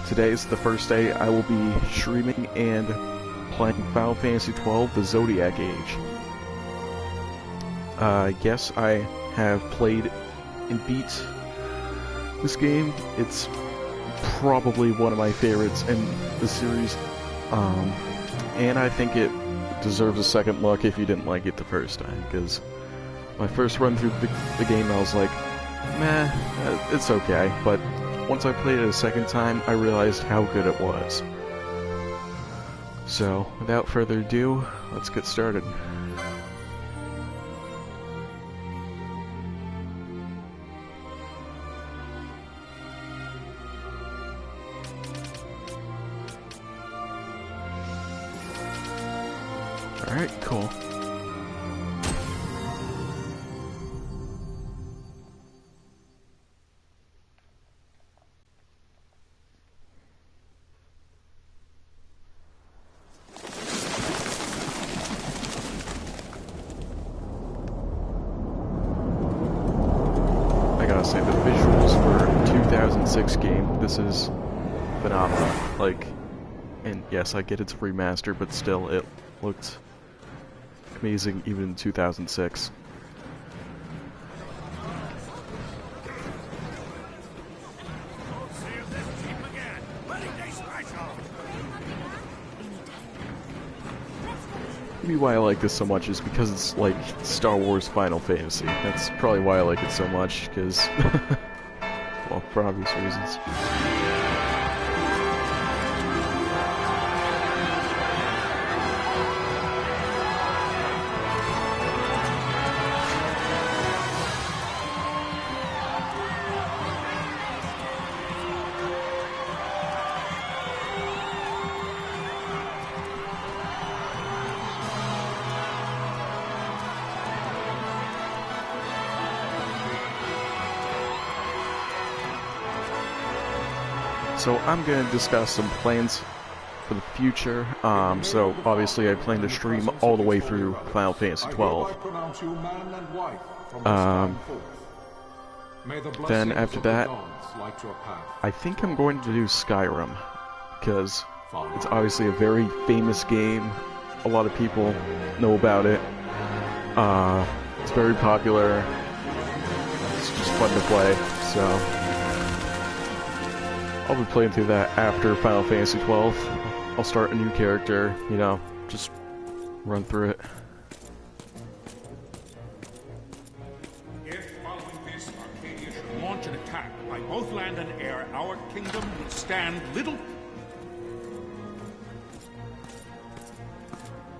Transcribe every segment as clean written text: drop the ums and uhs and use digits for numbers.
Today is the first day I will be streaming and playing Final Fantasy XII, the Zodiac Age. Yes, I have played and beat this game. It's probably one of my favorites in the series, and I think it deserves a second look if you didn't like it the first time, because my first run through the game I was like, meh, it's okay, but once I played it a second time, I realized how good it was. So, without further ado, let's get started. Alright, cool. I gotta say, the visuals for a 2006 game, this is phenomenal. Like, and yes, I get it's a remaster, but still, it looked amazing even in 2006. Maybe why I like this so much is because it's like Star Wars Final Fantasy. That's probably why I like it so much, because, well, for obvious reasons. So I'm going to discuss some plans for the future. So obviously I plan to stream all the way through Final Fantasy XII. Then after that, I think I'm going to do Skyrim, because it's obviously a very famous game. A lot of people know about it. It's very popular. It's just fun to play, so I'll be playing through that after Final Fantasy XII. I'll start a new character, you know, just run through it. If following this, Arcadia should launch an attack by both land and air, our kingdom will stand little...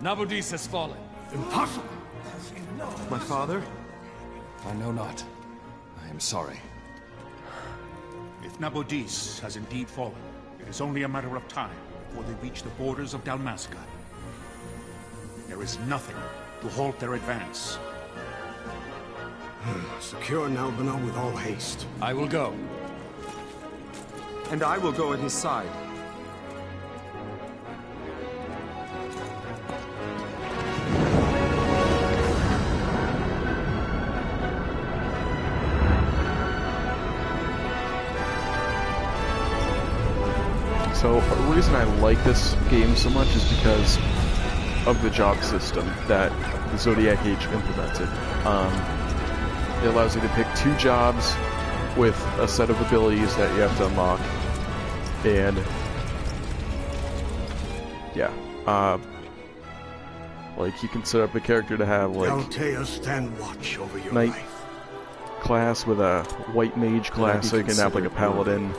Nabudis has fallen. Impossible! My father? I know not. I am sorry. If Nabudis has indeed fallen, it is only a matter of time before they reach the borders of Dalmasca. There is nothing to halt their advance. Secure Nalbina with all haste. I will go. And I will go at his side. So, the reason I like this game so much is because of the job system that the Zodiac Age implemented. It allows you to pick 2 jobs with a set of abilities that you have to unlock. And, yeah, like, you can set up a character to have, like, Altea, stand watch over your Knight life. class with a White Mage class, so you can have, like, a Paladin.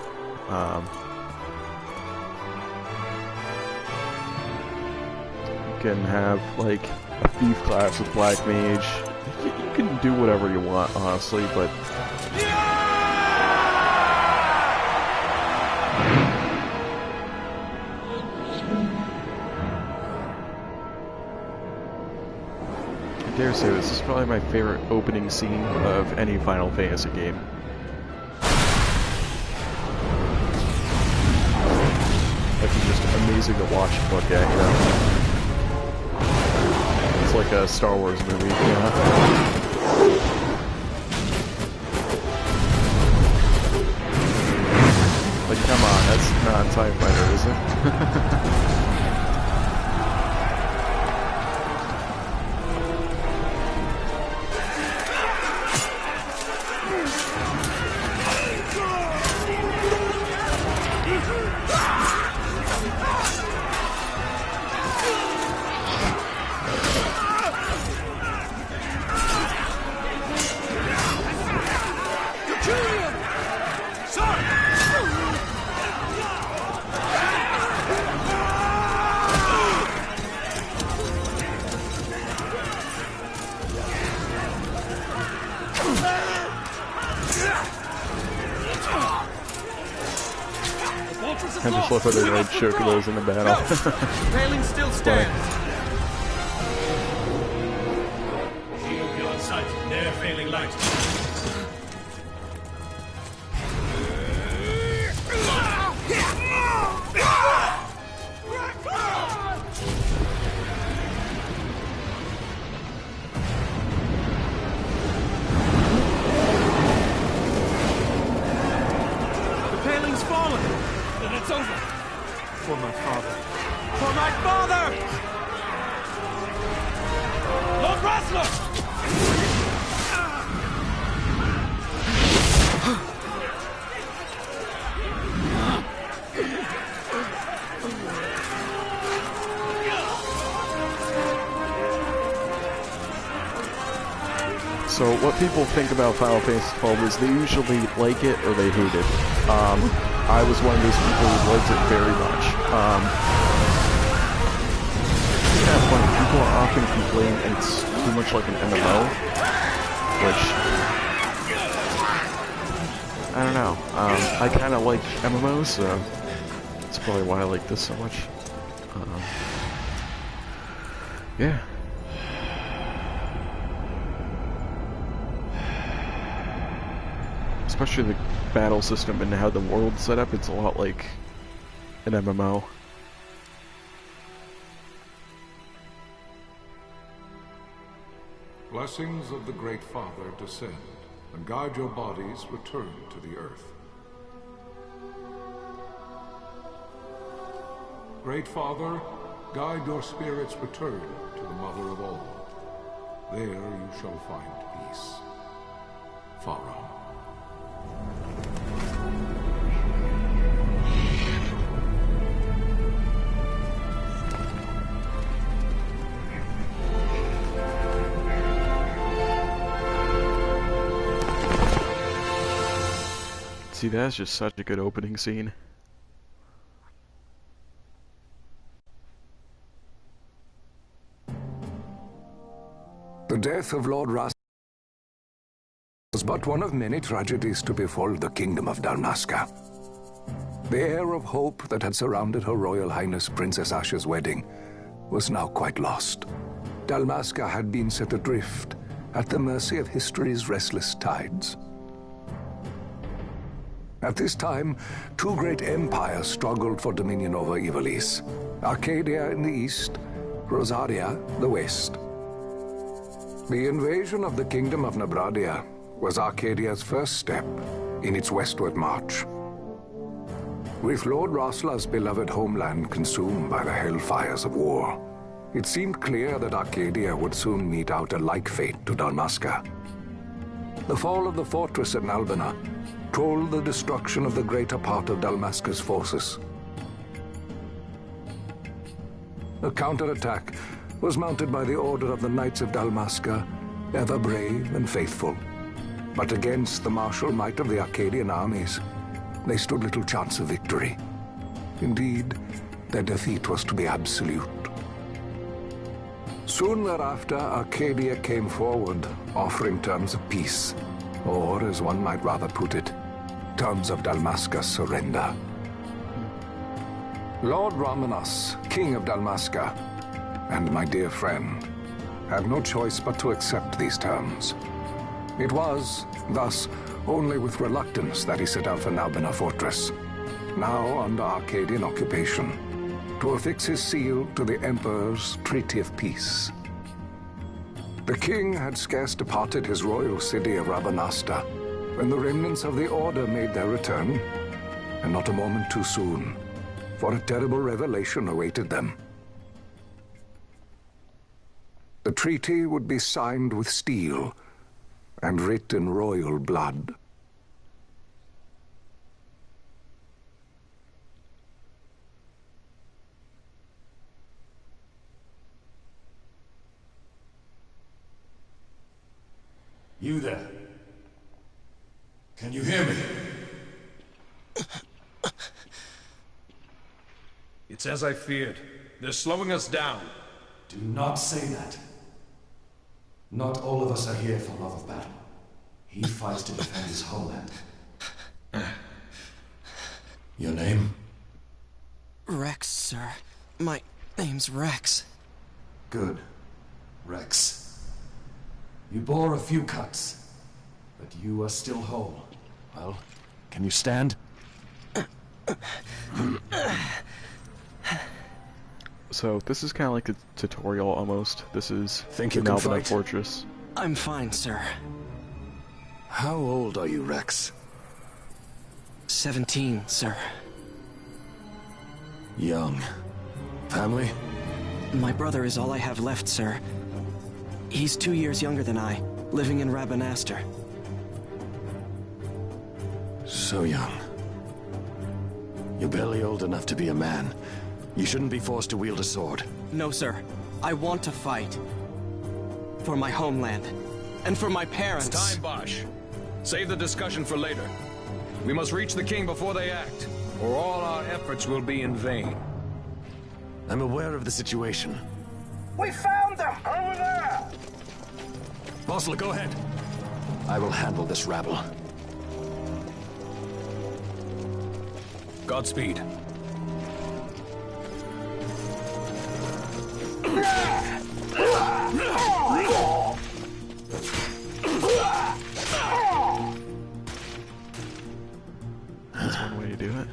Can have like a thief class with black mage. You can do whatever you want, honestly, but I dare say this is probably my favorite opening scene of any Final Fantasy game. Like, it's just amazing to watch and look at, you know? It's like a Star Wars movie, you know? Like, come on. That's not a TIE fighter, is it? I just love how they ride chocobos in the battle. Railing still stands. Shield beyond sight. Near failing light. The paling's fallen. Then it's over. For my father. For my father! Lord Rosler! So what people think about Final Fantasy XII is they usually like it or they hate it. I was one of those people who liked it very much. It's kind of funny, people often complain it's too much like an MMO, which, I don't know. I kind of like MMOs, so that's probably why I like this so much. Yeah. Especially the battle system and how the world's set up, it's a lot like an MMO. Blessings of the Great Father descend, and guide your bodies return to the earth. Great Father, guide your spirits return to the Mother of all. There you shall find peace. Pharaoh. See, that's just such a good opening scene. The death of Lord Ras was but one of many tragedies to befall the Kingdom of Dalmasca. The air of hope that had surrounded Her Royal Highness Princess Asha's wedding was now quite lost. Dalmasca had been set adrift at the mercy of history's restless tides. At this time, two great empires struggled for dominion over Ivalice. Arcadia in the east, Rosaria the west. The invasion of the Kingdom of Nabradia was Arcadia's first step in its westward march. With Lord Roslar's beloved homeland consumed by the hellfires of war, it seemed clear that Arcadia would soon mete out a like fate to Dalmasca. The fall of the fortress at Nalbina told the destruction of the greater part of Dalmasca's forces. A counterattack was mounted by the order of the Knights of Dalmasca, ever brave and faithful. But against the martial might of the Arcadian armies, they stood little chance of victory. Indeed, their defeat was to be absolute. Soon thereafter, Arcadia came forward, offering terms of peace, or, as one might rather put it, terms of Dalmasca's surrender. Lord Ramanas, King of Dalmasca, and my dear friend, had no choice but to accept these terms. It was, thus, only with reluctance that he set out for Nalbina Fortress, now under Arcadian occupation, to affix his seal to the Emperor's Treaty of Peace. The king had scarce departed his royal city of Rabanasta when the remnants of the Order made their return, and not a moment too soon, for a terrible revelation awaited them. The treaty would be signed with steel and writ in royal blood. You there? Can you hear me? It's as I feared. They're slowing us down. Do not say that. Not all of us are here for love of battle. He fights to defend his homeland. Your name? Rex, sir. My name's Rex. Good. Rex. You bore a few cuts, but you are still whole. Well, can you stand? So this is kind of like a tutorial almost. This is Think the you can Nalbina fight? Fortress. I'm fine, sir. How old are you, Rex? 17, sir. Young. Family? My brother is all I have left, sir. He's 2 years younger than I, living in Rabanastre. So young. You're barely old enough to be a man. You shouldn't be forced to wield a sword. No, sir. I want to fight. For my homeland. And for my parents. It's time, Bosch. Save the discussion for later. We must reach the king before they act, or all our efforts will be in vain. I'm aware of the situation. We found them! Over there! Bossler, go ahead. I will handle this rabble. Godspeed. That's one way to do it.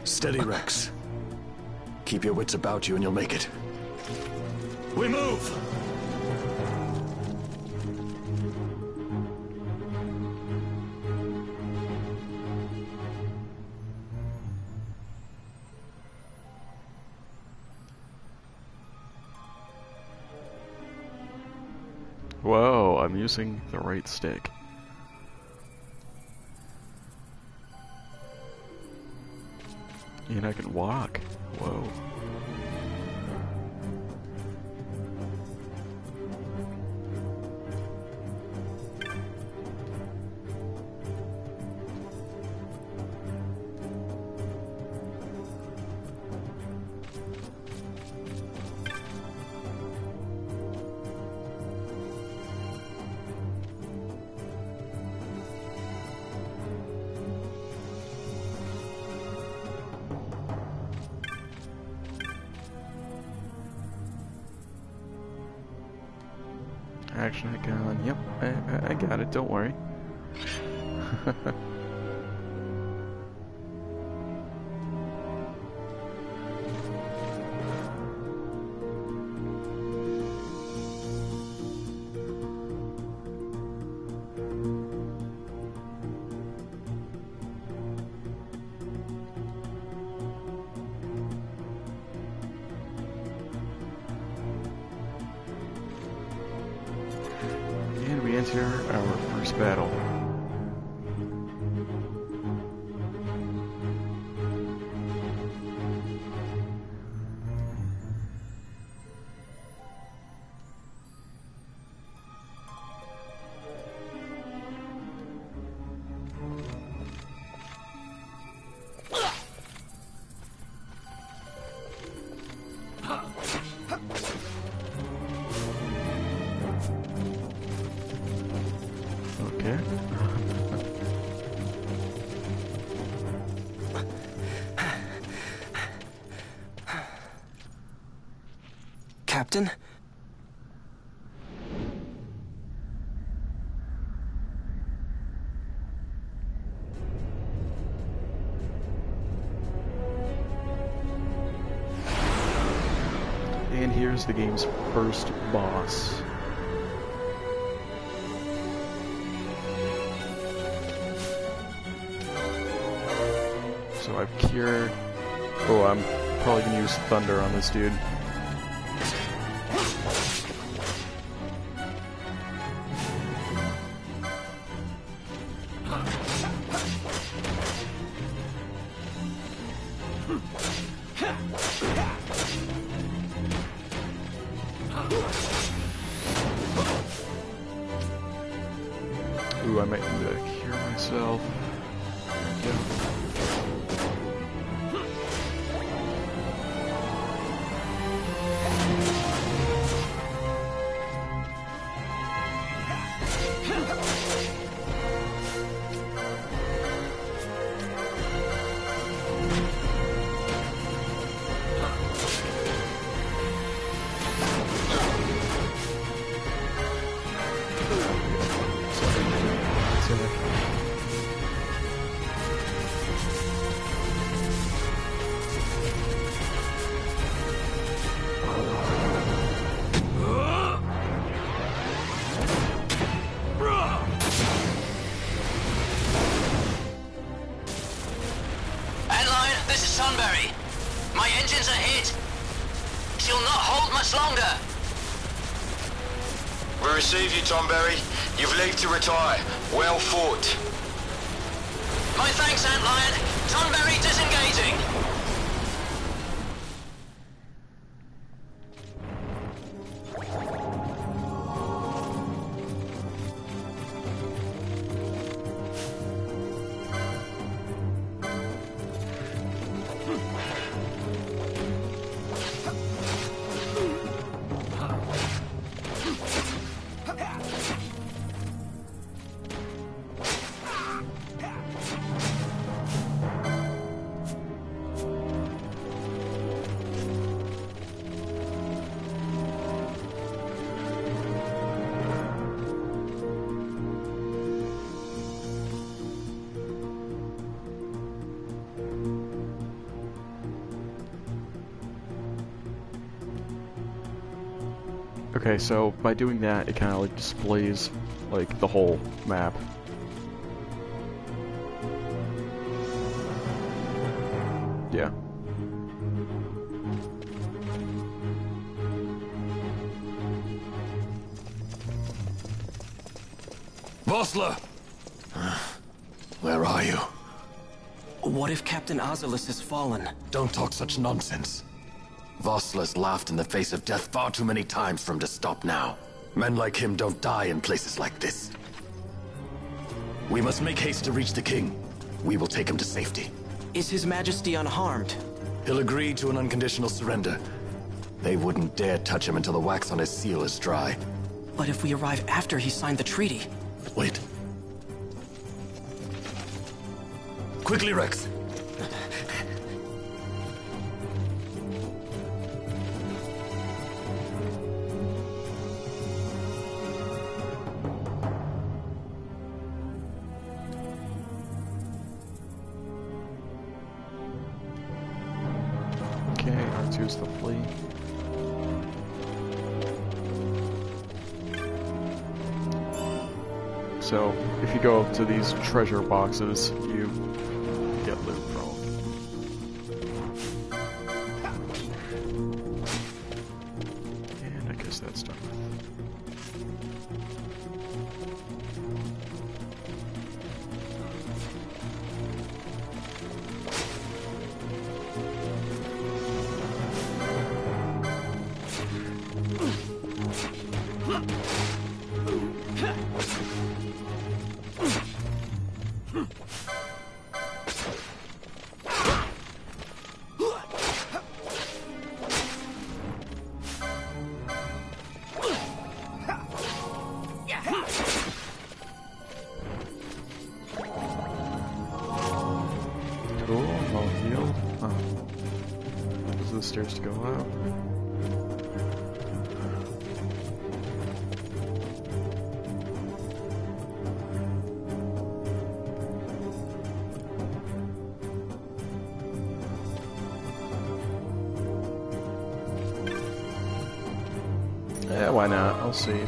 Steady, Rex. Keep your wits about you and you'll make it. We move! Whoa, I'm using the right stick. And I can walk. Whoa. Action icon. Yep, I got it. Don't worry. And we enter our first battle. Okay. Captain? And here's the game's first boss. So I've cured. Oh, I'm probably gonna use Thunder on this dude. Ooh, I might need to cure myself. There we go. My engines are hit. She'll not hold much longer. We receive you, Tonberry. You've leave to retire. Well fought. My thanks, Antlion. Tonberry disengaging. Okay, so by doing that, it kind of like displays like the whole map. Yeah. Vossler! Where are you? What if Captain Azelus has fallen? Don't talk such nonsense. Vossler's laughed in the face of death far too many times for him to stop now. Men like him don't die in places like this. We must make haste to reach the king. We will take him to safety. Is His Majesty unharmed? He'll agree to an unconditional surrender. They wouldn't dare touch him until the wax on his seal is dry. But if we arrive after he signed the treaty? Wait. Quickly, Rex! Okay, R2's the fleet. So, if you go to these treasure boxes, you get loot from them. And I guess that's done. Cool, I'm all healed. Those are the stairs to go out. Yeah, why not? I'll see.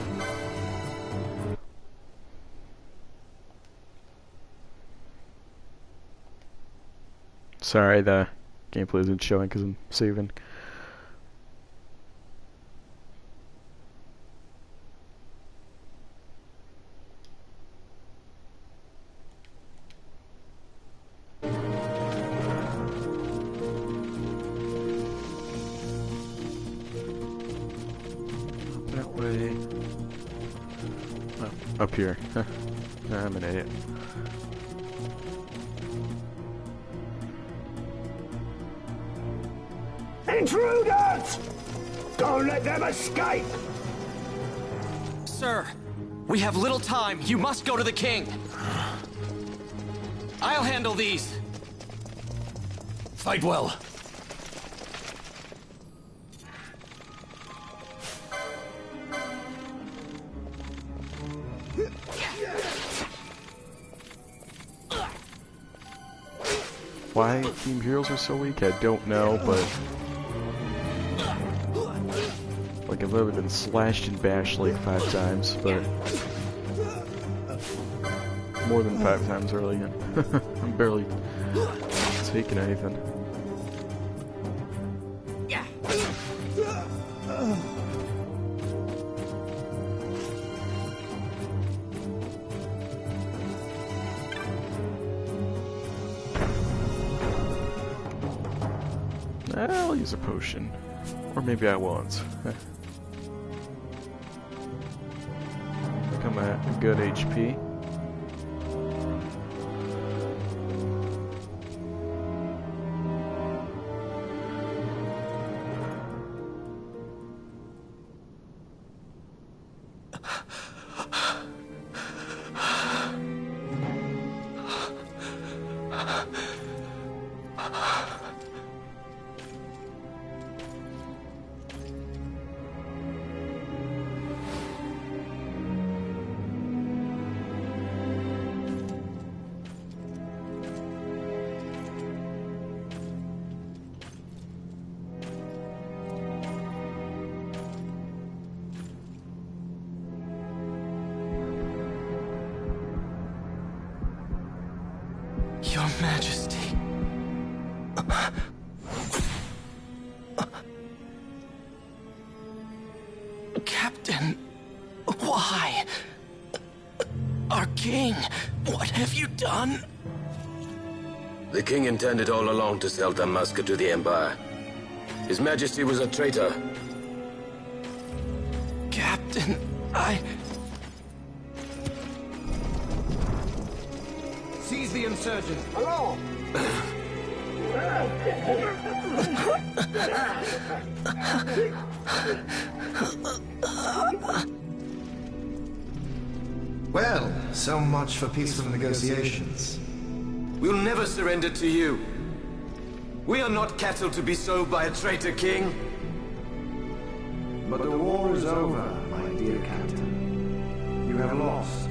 Sorry, the gameplay isn't showing because I'm saving. That way. Oh, up here. I'm an idiot. Intruders! Don't let them escape! Sir, we have little time. You must go to the king. I'll handle these. Fight well. Why Team Heroes are so weak, I don't know, but like I've literally been slashed and bashed like 5 times, but more than 5 times really. I'm barely taking anything. I'll use a potion. Or maybe I won't. Come at a good HP. Your Majesty. Captain, why? Our king, what have you done? The king intended all along to sell Damaska to the Empire. His Majesty was a traitor. Captain, Seize the insurgent! Along! Well, so much for peaceful negotiations. We'll never surrender to you. We are not cattle to be sold by a traitor king. But the war is over, my dear Captain. You have lost.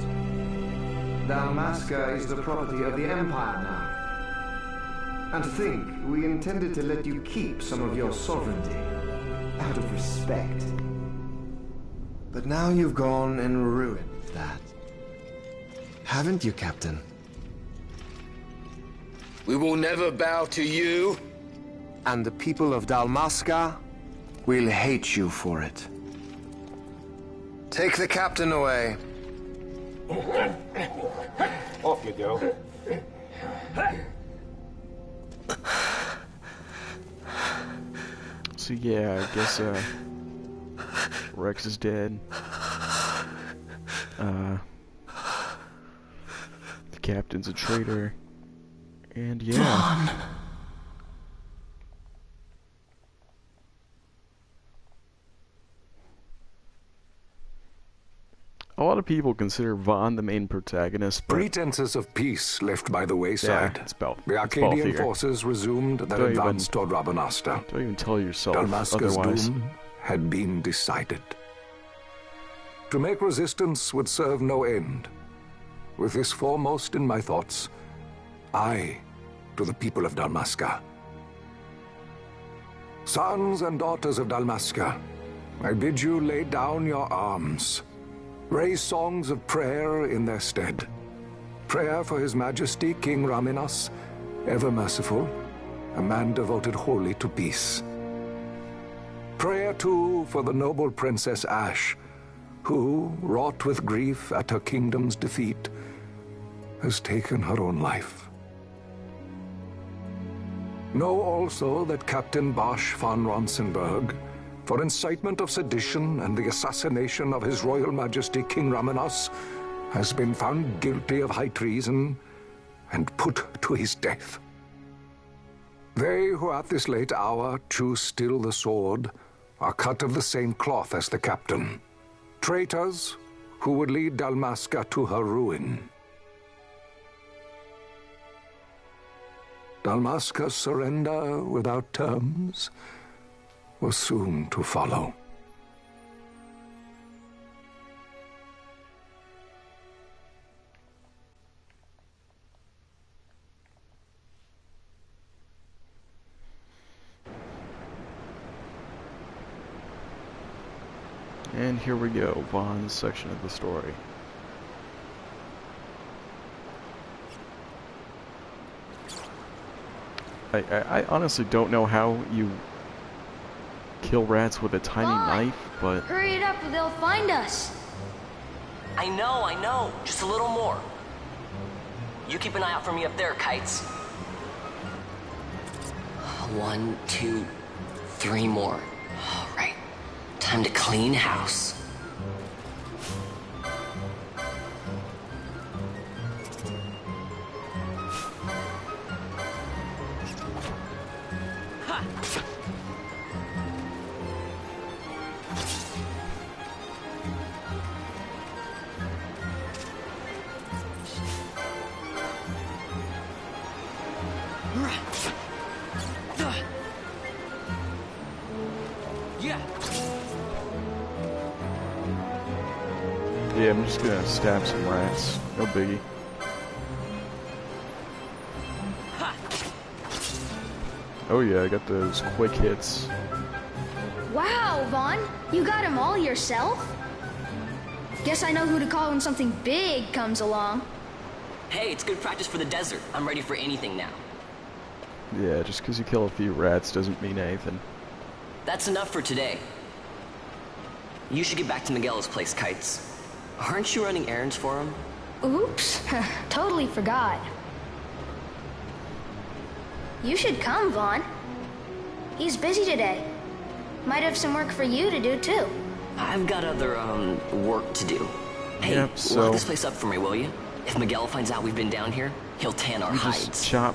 Dalmasca is the property of the Empire now. And to think, we intended to let you keep some of your sovereignty, out of respect. But now you've gone and ruined that. Haven't you, Captain? We will never bow to you. And the people of Dalmasca will hate you for it. Take the captain away. Off you go. So yeah, I guess Rex is dead. The captain's a traitor. And yeah. Vaughn. A lot of people consider Vaughn the main protagonist, but Pretenses of peace left by the wayside. yeah, it's Bal The Arcadian forces resumed their advance toward Rabanasta. Don't even tell yourself Dalmasca's otherwise. doom had been decided. To make resistance would serve no end. With this foremost in my thoughts, I, to the people of Dalmasca. Sons and daughters of Dalmasca, I bid you lay down your arms. Raise songs of prayer in their stead. Prayer for His Majesty King Raminas, ever merciful, a man devoted wholly to peace. Prayer, too, for the noble Princess Ash, who, wrought with grief at her kingdom's defeat, has taken her own life. Know also that Captain Bosch von Ronsenberg, for incitement of sedition and the assassination of His Royal Majesty King Ramenos, has been found guilty of high treason and put to his death. They who at this late hour choose still the sword are cut of the same cloth as the captain. Traitors who would lead Dalmasca to her ruin. Dalmasca's surrender without terms was soon to follow. And here we go, Vaughn's section of the story. I honestly don't know how you kill rats with a tiny knife, but... Hurry it up or they'll find us! I know. Just a little more. You keep an eye out for me up there, Kites. 1, 2, 3 more. All right. Time to clean house. Yeah, I'm just gonna stab some rats. No biggie. Oh yeah, I got those quick hits. Wow, Vaughn! You got them all yourself? Guess I know who to call when something big comes along. Hey, it's good practice for the desert. I'm ready for anything now. Yeah, just because you kill a few rats doesn't mean anything. That's enough for today. You should get back to Miguel's place, Kites. Aren't you running errands for him? Oops, totally forgot. You should come, Vaughn. He's busy today. Might have some work for you to do, too. I've got other, work to do. Hey, yep, so lock this place up for me, will you? If Miguel finds out we've been down here, he'll tan our hides. Just chop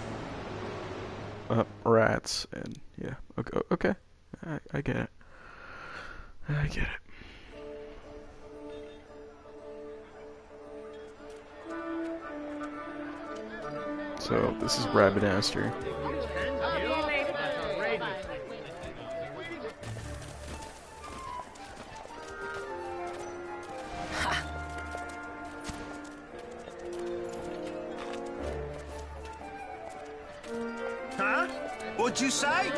up rats, and yeah, okay. I get it. I get it. So, this is Rabadaster. Huh? What'd you say?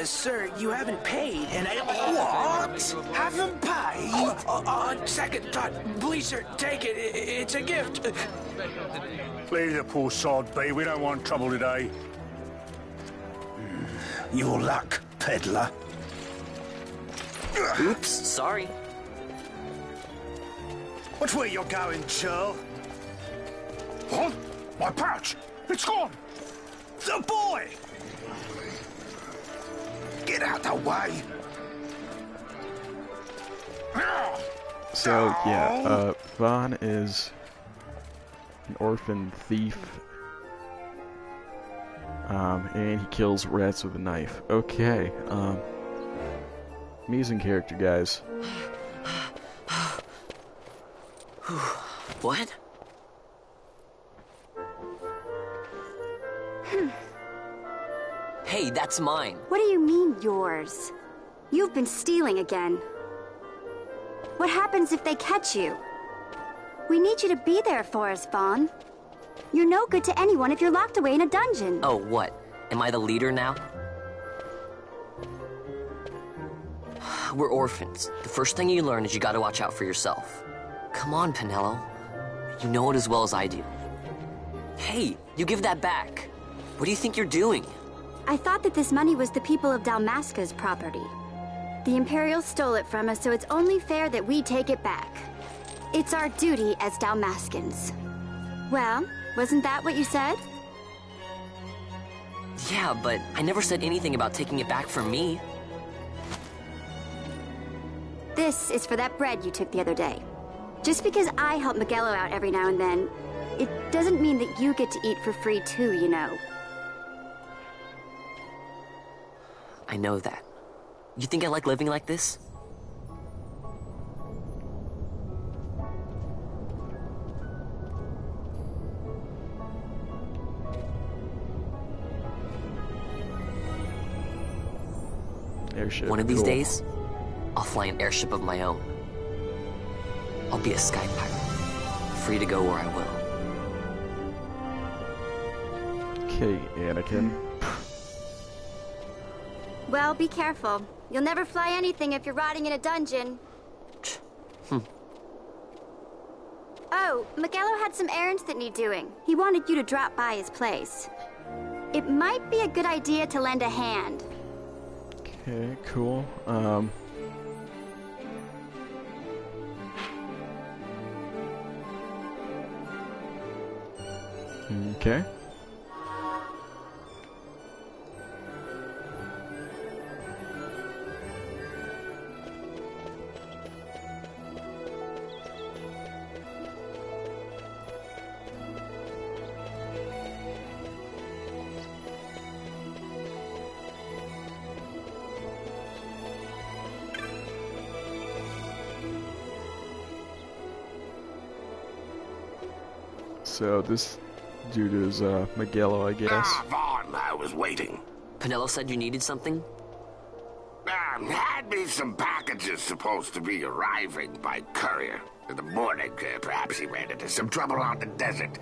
Sir, you haven't paid, and I... What? Haven't paid? On second thought, please, sir, take it. It's a gift. Leave the poor sod be. We don't want trouble today. Your luck, peddler. Oops, sorry. Watch where you're going, churl. What? My pouch! It's gone! The boy! Get out the way! So, yeah, Vaughn is an orphan thief. And he kills rats with a knife. Okay, amazing character, guys. What? Hey, that's mine. What do you mean, yours? You've been stealing again. What happens if they catch you? We need you to be there for us, Vaughn. You're no good to anyone if you're locked away in a dungeon. Oh, what? Am I the leader now? We're orphans. The first thing you learn is you gotta watch out for yourself. Come on, Pinello. You know it as well as I do. Hey, you give that back. What do you think you're doing? I thought that this money was the people of Dalmasca's property. The Imperials stole it from us, so it's only fair that we take it back. It's our duty as Dalmascans. Well, wasn't that what you said? Yeah, but I never said anything about taking it back from me. This is for that bread you took the other day. Just because I help Miguelo out every now and then, it doesn't mean that you get to eat for free too, you know. I know that. You think I like living like this? Airship. One of these cool. days, I'll fly an airship of my own. I'll be a sky pirate, free to go where I will. Okay, Anakin. Well, be careful. You'll never fly anything if you're rotting in a dungeon. Oh, Miguelo had some errands that need doing. He wanted you to drop by his place. It might be a good idea to lend a hand. Okay, cool. Okay. So this dude is Miguelo, I guess. Vaughn, I was waiting. Pinello said you needed something? Had me some packages supposed to be arriving by courier. In the morning, perhaps he ran into some trouble out in the desert.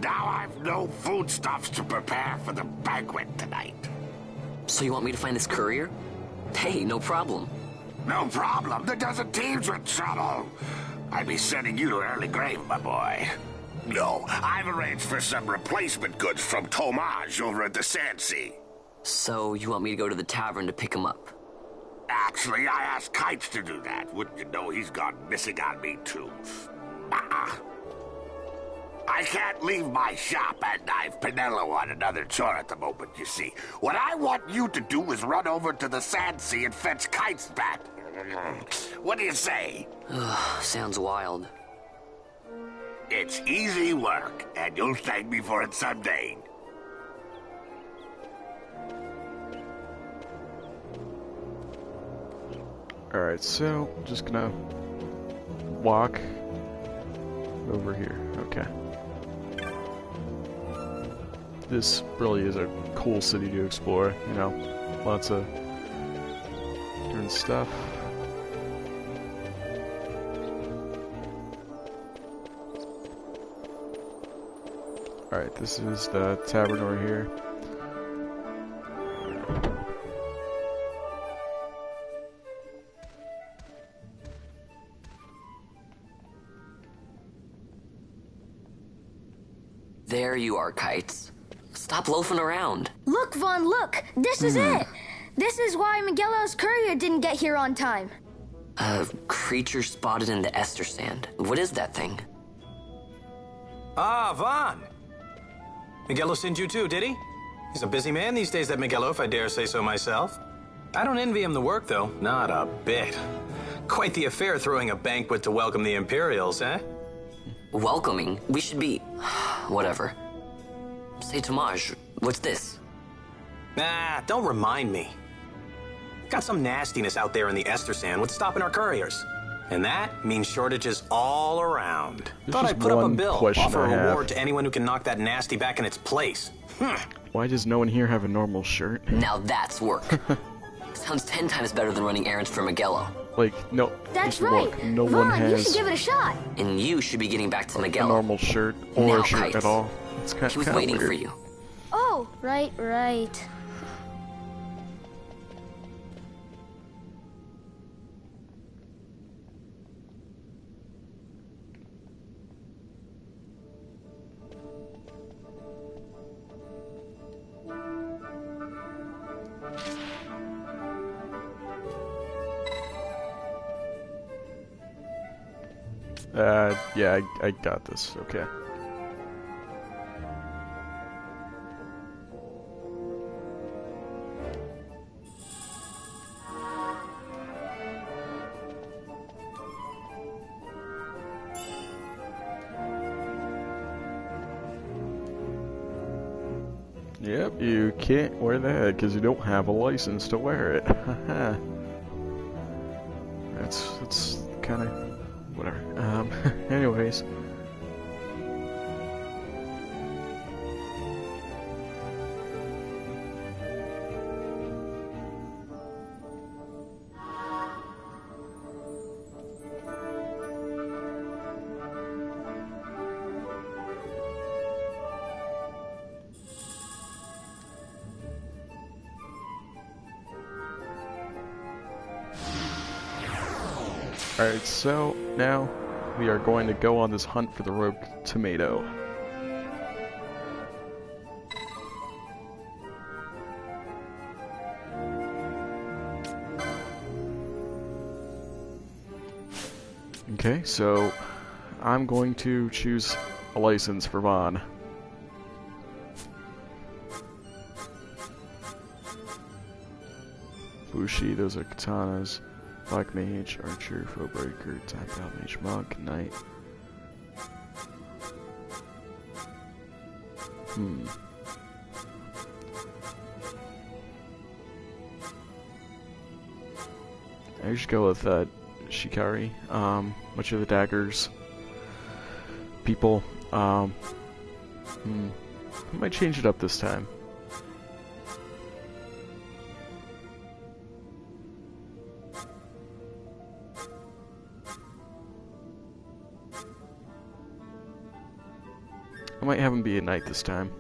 Now I've no foodstuffs to prepare for the banquet tonight. So you want me to find this courier? Hey, no problem. No problem. The desert teems with trouble. I'd be sending you to an early grave, my boy. No, I've arranged for some replacement goods from Tomage over at the Sandsea. So you want me to go to the tavern to pick him up? Actually, I asked Kites to do that. Wouldn't you know he's gone missing on me, too? I can't leave my shop, and I've Pinello on another chore at the moment, you see. What I want you to do is run over to the Sandsea and fetch Kites back. What do you say? Sounds wild. It's easy work, and you'll thank me for it someday. Alright, so I'm just gonna walk over here. Okay. This really is a cool city to explore, you know, lots of different stuff. Alright, this is the tavern over here. There you are, Kites. Stop loafing around. Look, Vaughn, look! This is it! This is why Miguelo's courier didn't get here on time. A creature spotted in the Ester Sand. What is that thing? Ah, Vaughn! Miguelo sent you too, did he? He's a busy man these days, that Miguelo, if I dare say so myself. I don't envy him the work, though. Not a bit. Quite the affair throwing a banquet to welcome the Imperials, eh? Welcoming? We should be... whatever. Say, Tomage, what's this? Nah, don't remind me. Got some nastiness out there in the Ester Sand. What's stopping our couriers? And that means shortages all around. Thought I'd put up a bill, offer a reward to anyone who can knock that nasty back in its place. Why does no one here have a normal shirt? Now that's work. Sounds 10 times better than running errands for Miguelo. Like, no. That's right. Look, no Vaughn, one has you should give it a shot. And you should be getting back to Miguelo. A normal shirt or now, a shirt Kites. at all. It's kind He was waiting weird. for you. Oh, right. Yeah, I got this. Okay. Yep, you can't wear that because you don't have a license to wear it. That's kind of whatever. Anyways. Alright, so now we are going to go on this hunt for the rogue tomato. Okay, so I'm going to choose a license for Vaughn. Bushi, those are katanas. Black Mage, Archer, Foebreaker, Tapped Out Mage, Monk, Knight. I should go with Shikari. Much of the daggers. People. I might change it up this time. I might have him be a knight this time.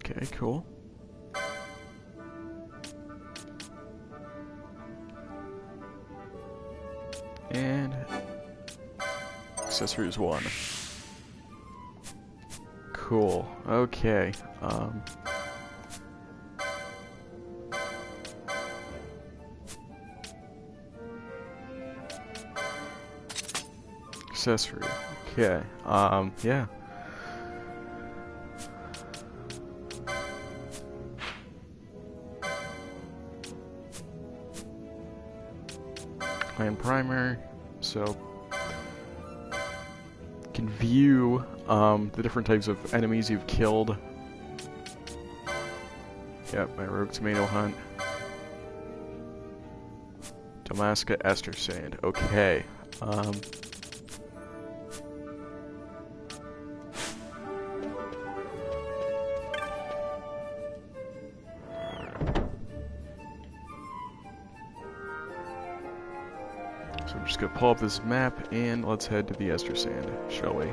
Okay, cool. And accessories 1. Cool. Okay. Accessory. Okay. Yeah. Clan primary, so can view the different types of enemies you've killed. Yep, my rogue tomato hunt. Damaska Ester Sand. Okay. So I'm just gonna pull up this map and let's head to the Ester Sand, shall we?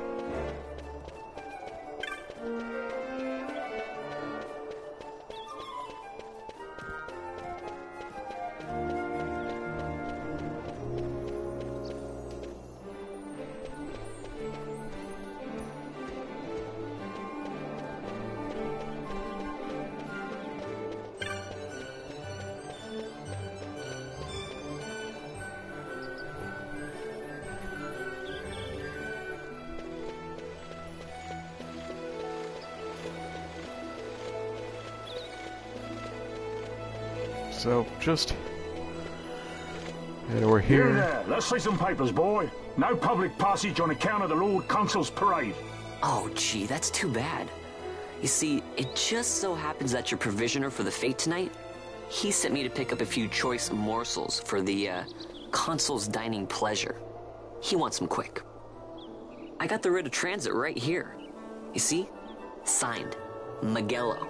So, just head over here. There, let's see some papers, boy. No public passage on account of the Lord Consul's parade. Oh, gee, that's too bad. You see, it just so happens that your provisioner for the fete tonight, he sent me to pick up a few choice morsels for the, Consul's dining pleasure. He wants them quick. I got the writ of transit right here. You see? Signed, Magello.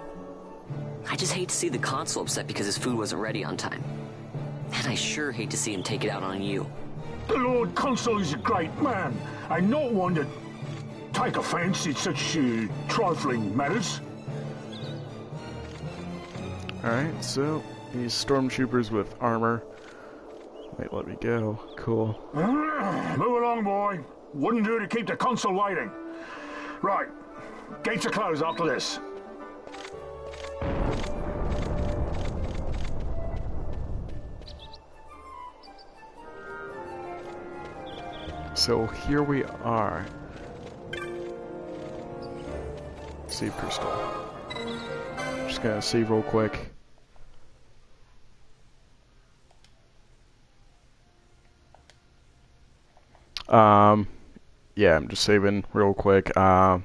I just hate to see the Consul upset because his food wasn't ready on time. And I sure hate to see him take it out on you. The Lord Consul is a great man, and not one to take offense in such trifling matters. Alright, so these stormtroopers with armor. Wait, let me go. Cool. Move along, boy. Wouldn't do to keep the consul waiting. Right. Gates are closed after this. So here we are. Save crystal. Just gonna save real quick. Yeah, I'm just saving real quick. And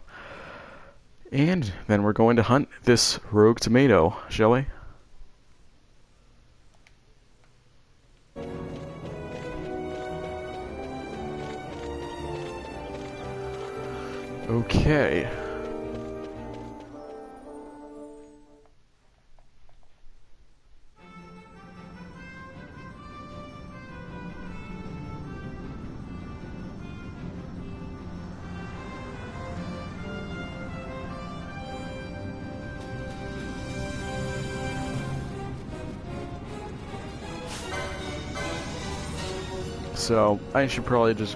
then we're going to hunt this rogue tomato, shall we? Okay. So, I should probably just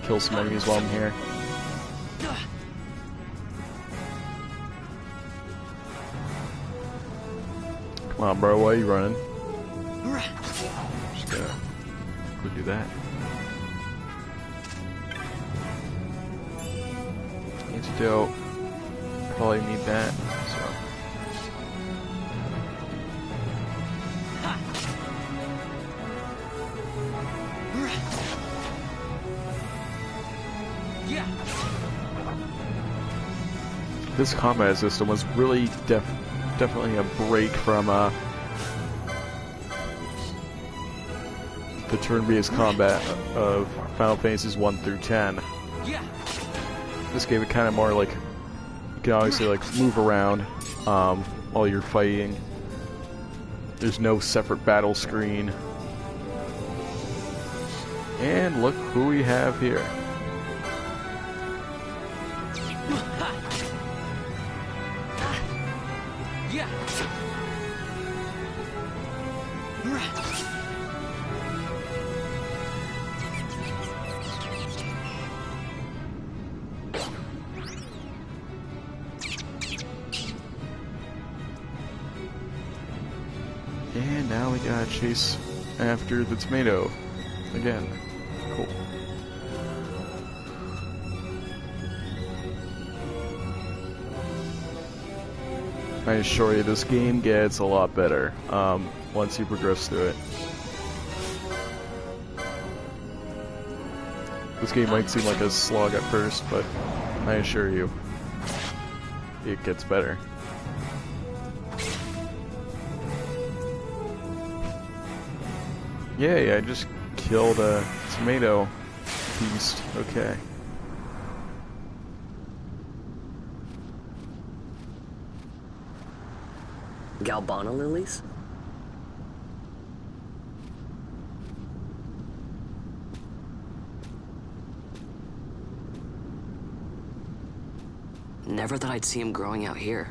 kill some enemies while I'm here. Come on, bro, why are you running? Just gonna quickly do that. Antidote. Probably need that, so. This combat system was really definitely a break from the turn-based combat of Final Fantasies 1 through 10. This gave it kind of more like you can obviously like move around while you're fighting. There's no separate battle screen. And look who we have here. And now we gotta chase after the tomato again. Cool. I assure you, this game gets a lot better once you progress through it. This game might seem like a slog at first, but I assure you, it gets better. Yay, I just killed a tomato beast. Okay. Galbana lilies? Never thought I'd see him growing out here.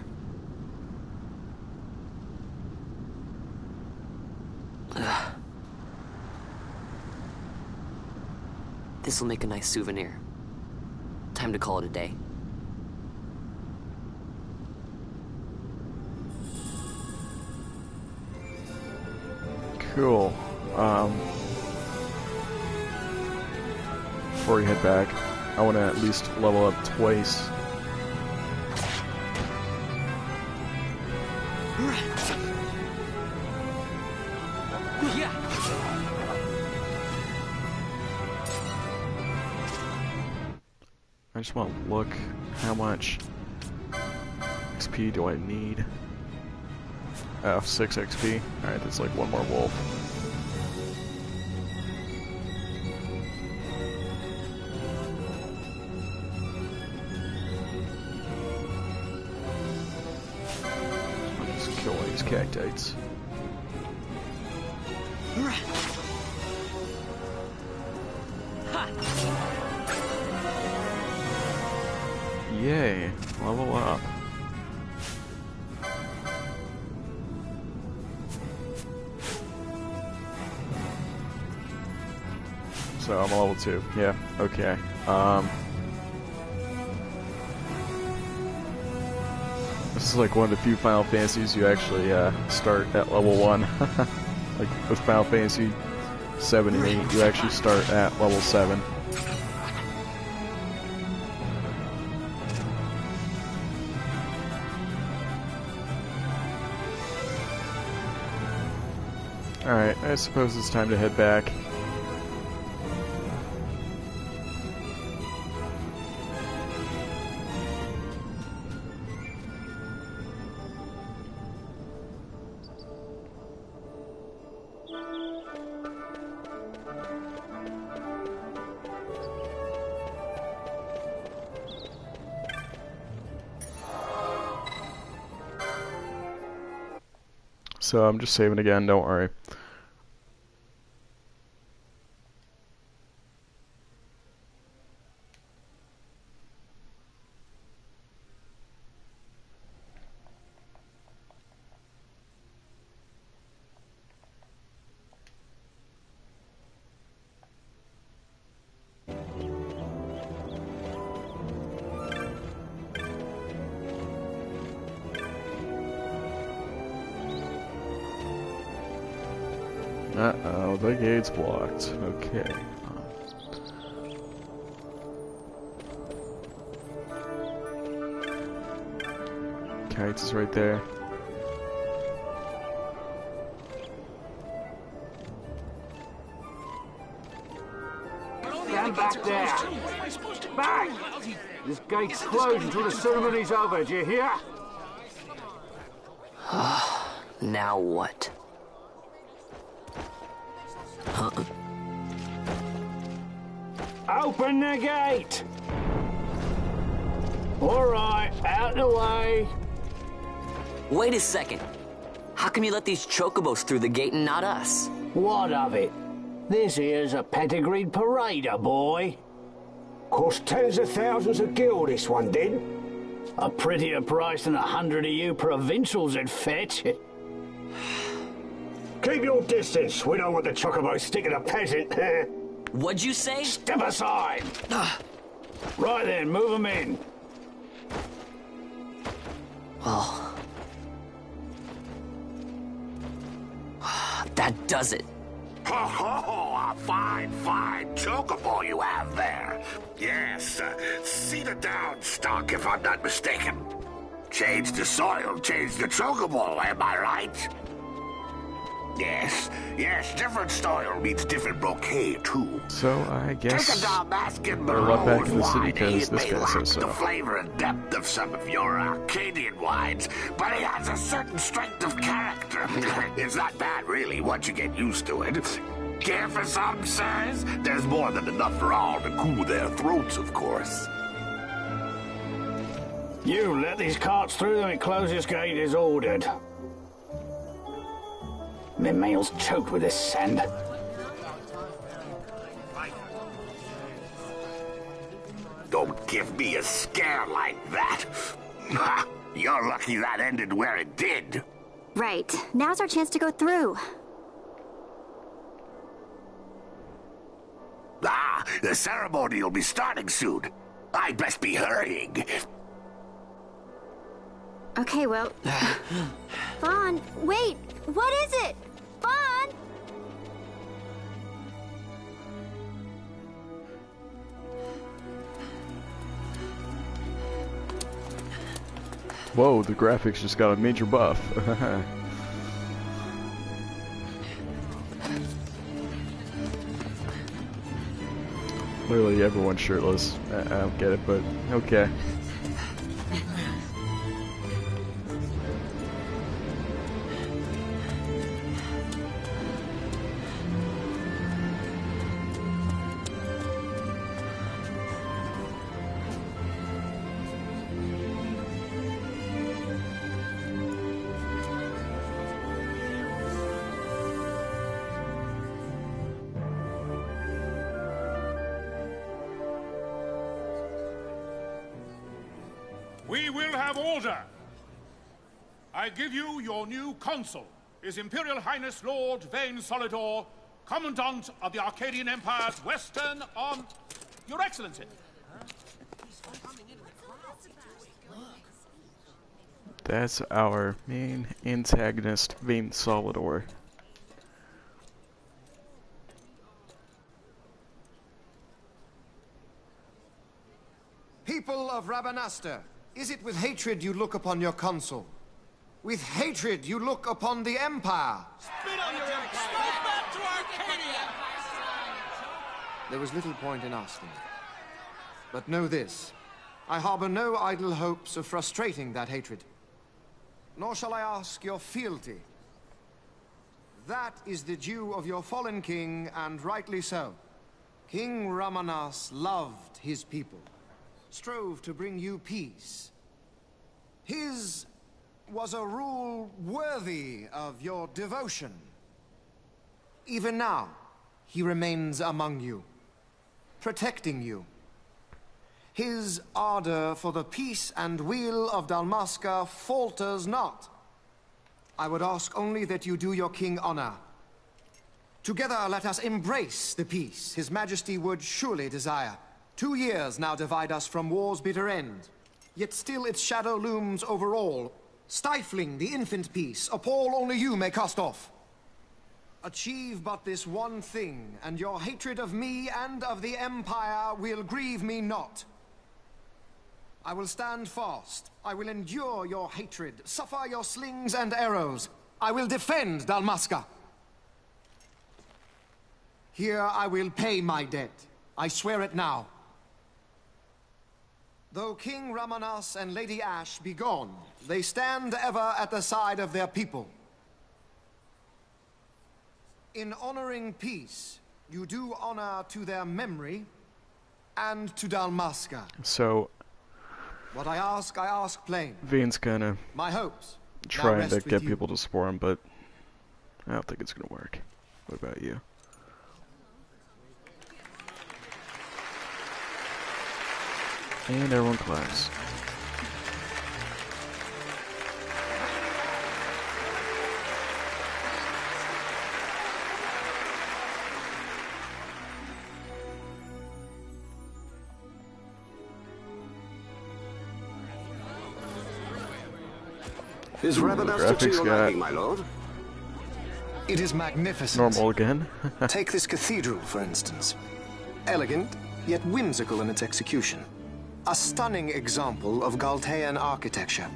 Ugh. This'll make a nice souvenir. Time to call it a day. Cool. Before we head back, I want to at least level up twice. I just want to look how much XP do I need. 6 XP. Alright, that's like one more wolf. I'll just kill these cactites. Yay, level up. So I'm a level 2. Yeah, okay. This is like one of the few Final Fantasies you actually start at level 1. Like with Final Fantasy 7 and 8, you actually start at level 7. Alright, I suppose it's time to head back. So I'm just saving again, don't worry. Uh-oh, the gate's blocked. Okay. Kites is right there. Stand back there! Back! This gate's closed until the ceremony's over, do you hear? Now what? Open the gate! Alright, out the way. Wait a second. How come you let these chocobos through the gate and not us? What of it? This here's a pedigreed parader, boy. Cost tens of thousands of gil, this one did. A prettier price than 100 of you provincials would fetch. Keep your distance. We don't want the chocobos sticking a peasant. What'd you say? Step aside. Right then, move them in. Well, that does it. Ho ho! A fine, fine chocobo you have there. Yes, cedar down stock if I'm not mistaken. Change the soil, change the chocobo, am I right? Yes, different soil means different bouquet, too. So, I guess Take a Damascus we're let back in the city wine. because this He guy may says lack so. the flavor and depth of some of your Arcadian wines, but he has a certain strength of character. It's not bad, really, once you get used to it. Care for some, sirs? There's more than enough for all to cool their throats, of course. You let these carts through and closest gate is ordered. My mail's choked with this sand. Don't give me a scare like that. You're lucky that ended where it did. Right. Now's our chance to go through. The ceremony will be starting soon. I'd best be hurrying. Okay, well... Vaughn, wait! What is it? Vaughn! Whoa, the graphics just got a major buff. Literally everyone's shirtless. I don't get it, but okay. We will have order. I give you your new consul, His Imperial Highness Lord Vane Solidor Commandant of the Arcadian Empire's Western on... Your Excellency. That's our main antagonist, Vayne Solidor. People of Rabanastre, is it with hatred you look upon your consul? With hatred you look upon the Empire? Spit on your empire! Straight back to Arcadia! There was little point in asking. But know this, I harbor no idle hopes of frustrating that hatred. Nor shall I ask your fealty. That is the due of your fallen king, and rightly so. King Ramanas loved his people, strove to bring you peace. His was a rule worthy of your devotion. Even now, he remains among you, protecting you. His ardor for the peace and weal of Dalmasca falters not. I would ask only that you do your king honor. Together let us embrace the peace His Majesty would surely desire. 2 years now divide us from war's bitter end, yet still its shadow looms over all, stifling the infant peace a pall only you may cast off. Achieve but this one thing, and your hatred of me and of the Empire will grieve me not. I will stand fast. I will endure your hatred, suffer your slings and arrows. I will defend Dalmasca. Here I will pay my debt. I swear it now. Though King Ramanas and Lady Ash be gone, they stand ever at the side of their people. In honoring peace, you do honor to their memory and to Dalmasca. So, what I ask plain. Vayne's gonna my hopes trying to get people to support him, but I don't think it's gonna work. What about you? And everyone claps. Is Rabanastre to your liking, my lord? It is magnificent. Normal again. Take this cathedral, for instance. Elegant, yet whimsical in its execution. A stunning example of Galtean architecture.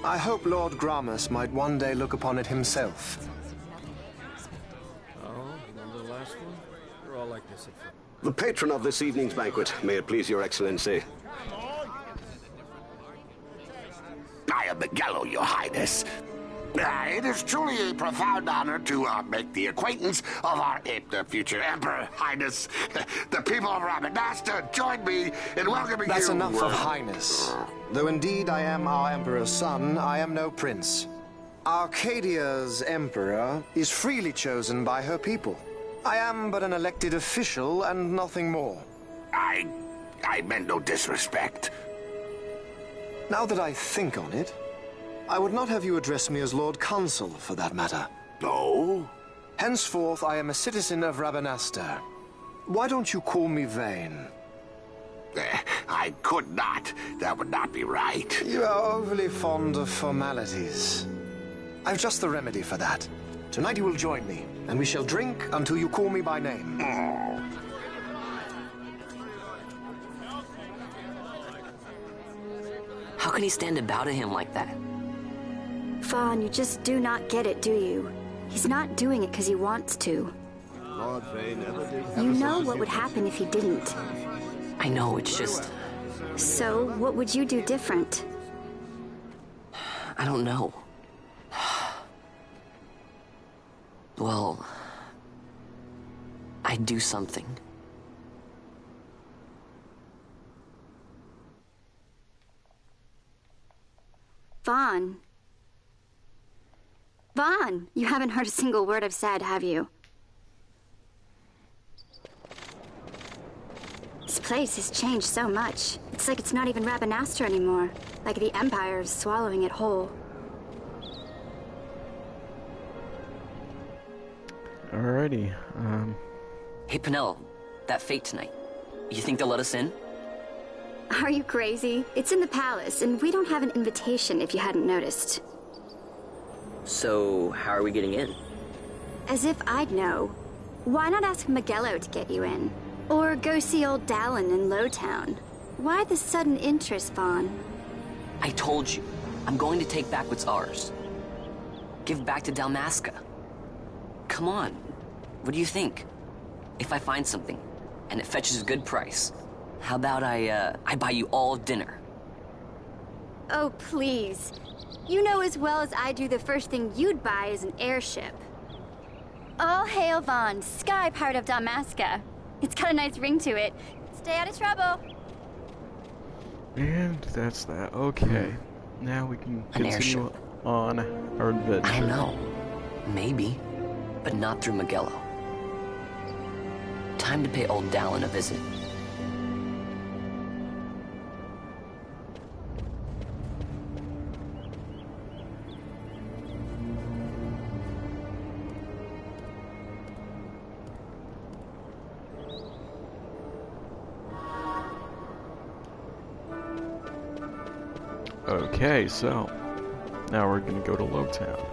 I hope Lord Gramus might one day look upon it himself. Oh, remember the last one? You're all like this at first. The patron of this evening's banquet, may it please your excellency. I am Miguelo, your highness. It is truly a profound honor to make the acquaintance of our future emperor, highness. The people of Rabanastre join me in welcoming you. That's enough of highness. Though indeed I am our emperor's son, I am no prince. Arcadia's emperor is freely chosen by her people. I am but an elected official and nothing more. I meant no disrespect. Now that I think on it, I would not have you address me as Lord Consul, for that matter. No? Henceforth, I am a citizen of Rabanastre. Why don't you call me Vayne? I could not. That would not be right. You are overly fond of formalities. I've just the remedy for that. Tonight you will join me, and we shall drink until you call me by name. How can he stand about to him like that? Fawn, you just do not get it, do you? He's not doing it because he wants to. Lord Vayne never did. You know what would happen if he didn't. I know, it's just... So, what would you do different? I don't know. Well... I'd do something. Vaughn. Vaughn, you haven't heard a single word I've said, have you? This place has changed so much. It's like it's not even Rabanastre anymore. Like the Empire is swallowing it whole. Alrighty. Hey, Penelo, that fate tonight. You think they'll let us in? Are you crazy? It's in the palace, and we don't have an invitation if you hadn't noticed. So, how are we getting in? As if I'd know. Why not ask Magello to get you in? Or go see old Dallin in Lowtown? Why the sudden interest, Vaughn? I told you, I'm going to take back what's ours. Give back to Dalmasca. Come on, what do you think? If I find something, and it fetches a good price, how about I buy you all dinner? Oh, please. You know as well as I do the first thing you'd buy is an airship. All hail Vaughn, sky part of Dalmasca. It's got a nice ring to it. Stay out of trouble. And that's that. Okay. Now we can continue on our adventure. I know. Maybe. But not through Magello. Time to pay old Dallin a visit. Okay, so now we're gonna go to Lowtown.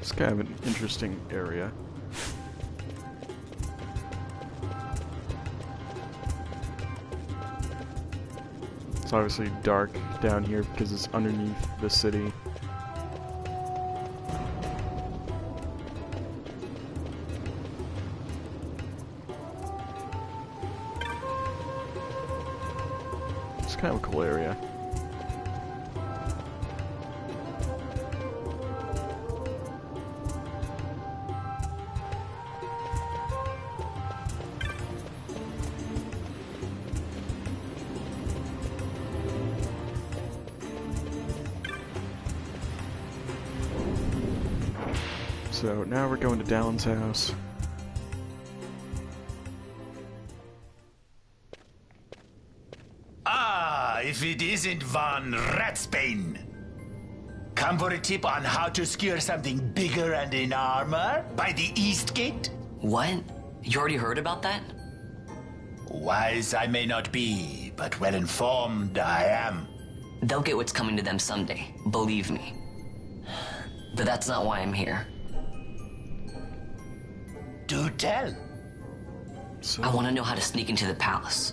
It's kind of an interesting area. It's obviously dark down here because it's underneath the city. It's kind of a cool area. So now we're going to Dallin's house. Ah, if it isn't Von Ratsbane. Come for a tip on how to secure something bigger and in armor by the East Gate? What? You already heard about that? Wise I may not be, but well informed I am. They'll get what's coming to them someday, believe me. But that's not why I'm here. Do tell. I want to know how to sneak into the palace.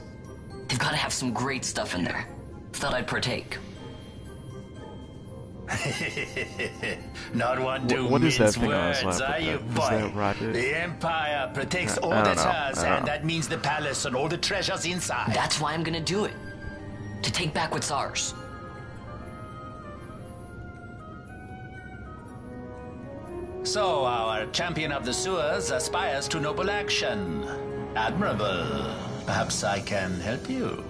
They've got to have some great stuff in there. Thought I'd partake. Not one to what is that mince thing words, on his lap? are you, Is boy? that rocket? The Empire protects all I don't that's know. ours, and that means the palace and all the treasures inside. That's why I'm gonna do it. To take back what's ours. So, our champion of the sewers aspires to noble action. Admirable. Perhaps I can help you.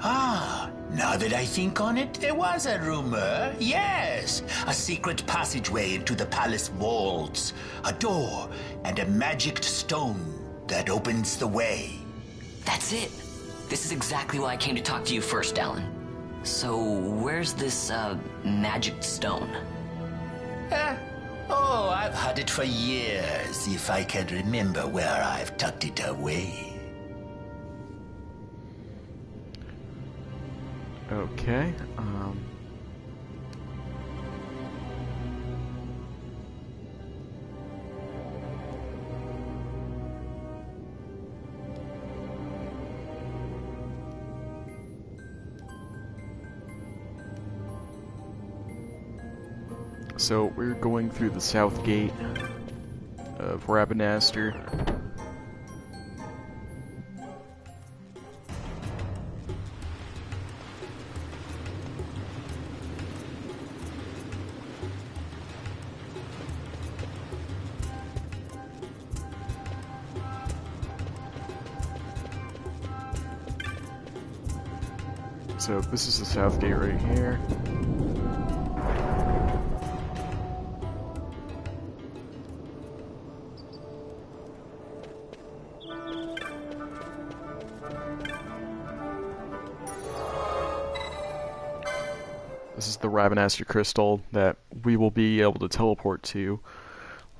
Ah, now that I think on it, there was a rumor. Yes, a secret passageway into the palace vaults. A door and a magic stone that opens the way. That's it. This is exactly why I came to talk to you first, Dallin. So, where's this, magic stone? Oh, I've had it for years, if I can remember where I've tucked it away. Okay, so we're going through the south gate of Rabanaster. So this is the south gate right here. This is the Ravenastor crystal that we will be able to teleport to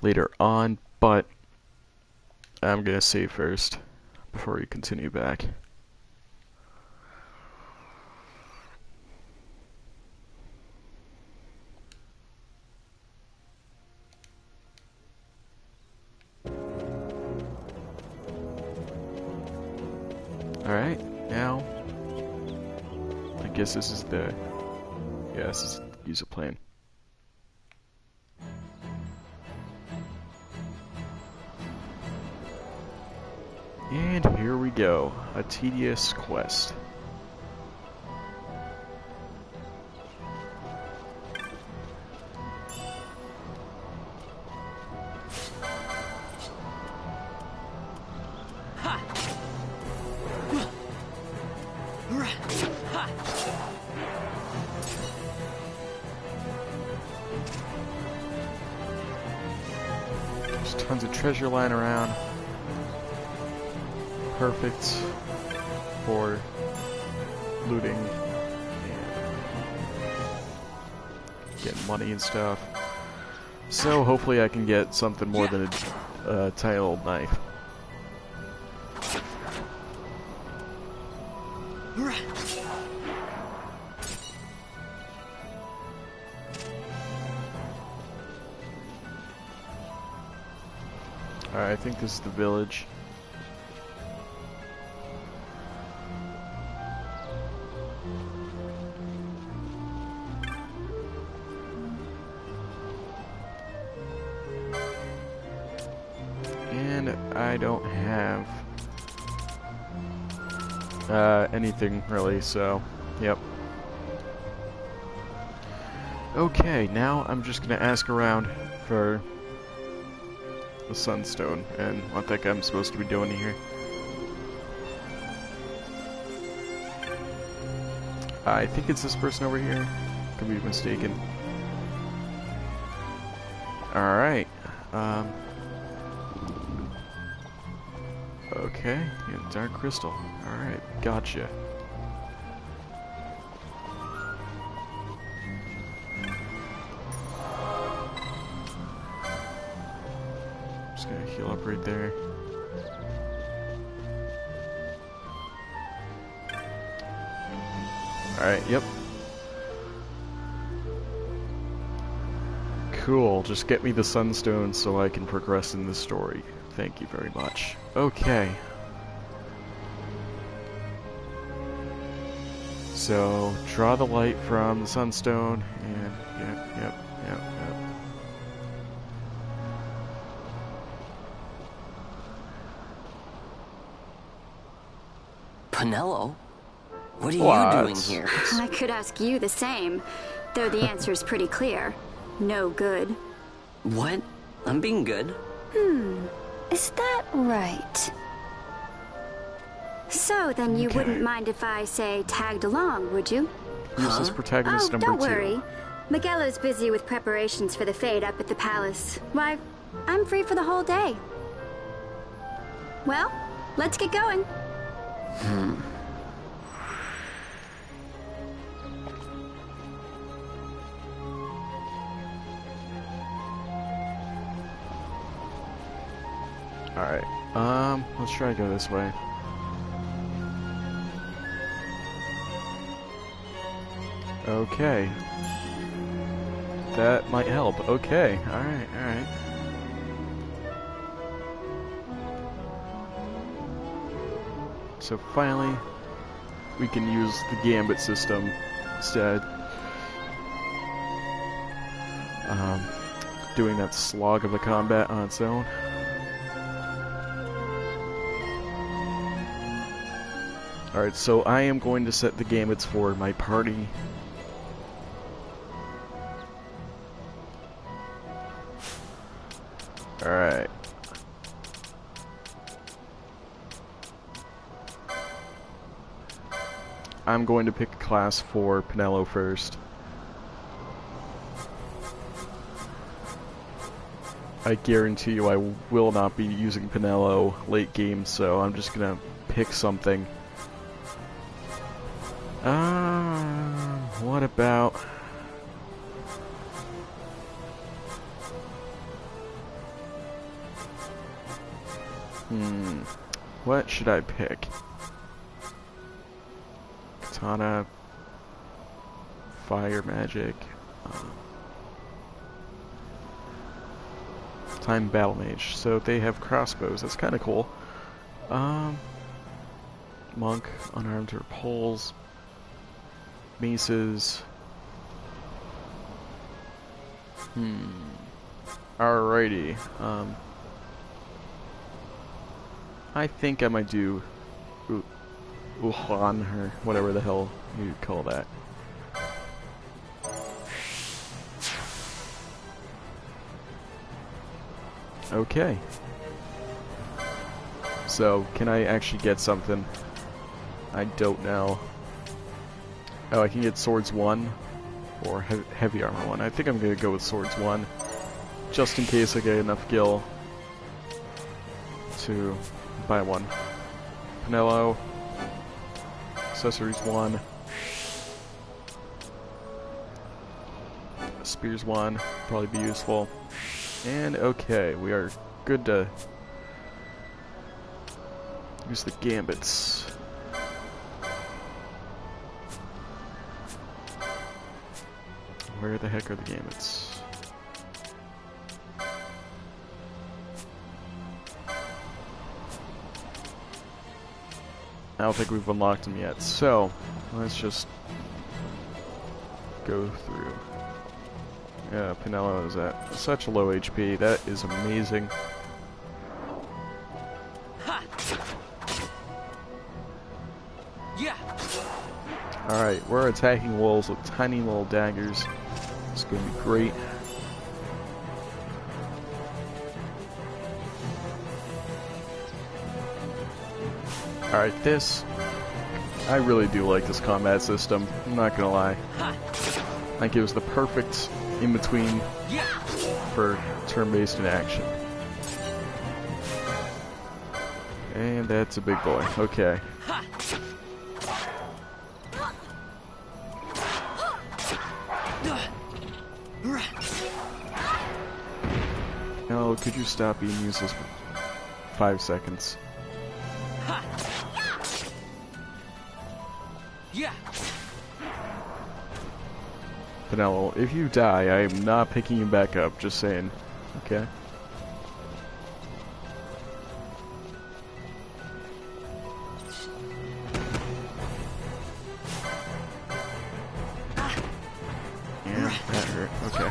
later on, but I'm gonna save first before we continue back. Alright, now I guess this is the this is the user plan. And here we go, a tedious quest. There's tons of treasure lying around. Perfect for looting and getting money and stuff. So hopefully I can get something more than a tiny old knife. Alright, I think this is the village. And I don't have anything really, so yep. Okay, now I'm just gonna ask around for the sunstone and what the heck I'm supposed to be doing here. I think it's this person over here. Could be mistaken. Alright. Okay, yeah, dark crystal. Alright, gotcha. Just gonna heal up right there. Alright, yep. Cool, just get me the sunstone so I can progress in the story. Thank you very much. Okay. So, draw the light from the sunstone, and yep. Penelo? What are you doing here? I could ask you the same, though the answer's pretty clear. No good. What? I'm being good. Is that right? So, then you wouldn't mind if I, say, tagged along, would you? Who's this protagonist number 2? Don't worry. Miguelo's busy with preparations for the fete up at the palace. Why, I'm free for the whole day. Well, let's get going. Alright, let's try to go this way. Okay. That might help. Okay, alright. So finally, we can use the gambit system instead. Doing that slog of a combat on its own. Alright, so I am going to set the gambits for my party. Alright. I'm going to pick a class for Pinello first. I guarantee you I will not be using Pinello late game, so I'm just gonna pick something. What about... What should I pick? Katana, fire magic, time battle mage. So they have crossbows. That's kind of cool. Monk, unarmed or poles, maces. Alrighty. I think I might do Uhan, or whatever the hell you call that. Okay. So, can I actually get something? I don't know. Oh, I can get swords 1 or heavy armor 1. I think I'm gonna go with swords 1, just in case I get enough gil to buy one. Pinello, accessories 1, spears 1, probably be useful. And okay, we are good to use the gambits. Where the heck are the gambits? I don't think we've unlocked them yet, so let's just go through. Yeah, Pinello is at such a low HP. That is amazing. Alright, we're attacking wolves with tiny little daggers. It's going to be great. Alright, I really do like this combat system, I'm not gonna lie. I think it was the perfect in-between for turn-based in action. And that's a big boy, okay. No, could you stop being useless for 5 seconds? Pinello, if you die, I am not picking you back up, just saying. Okay? Yeah, that hurt. Okay.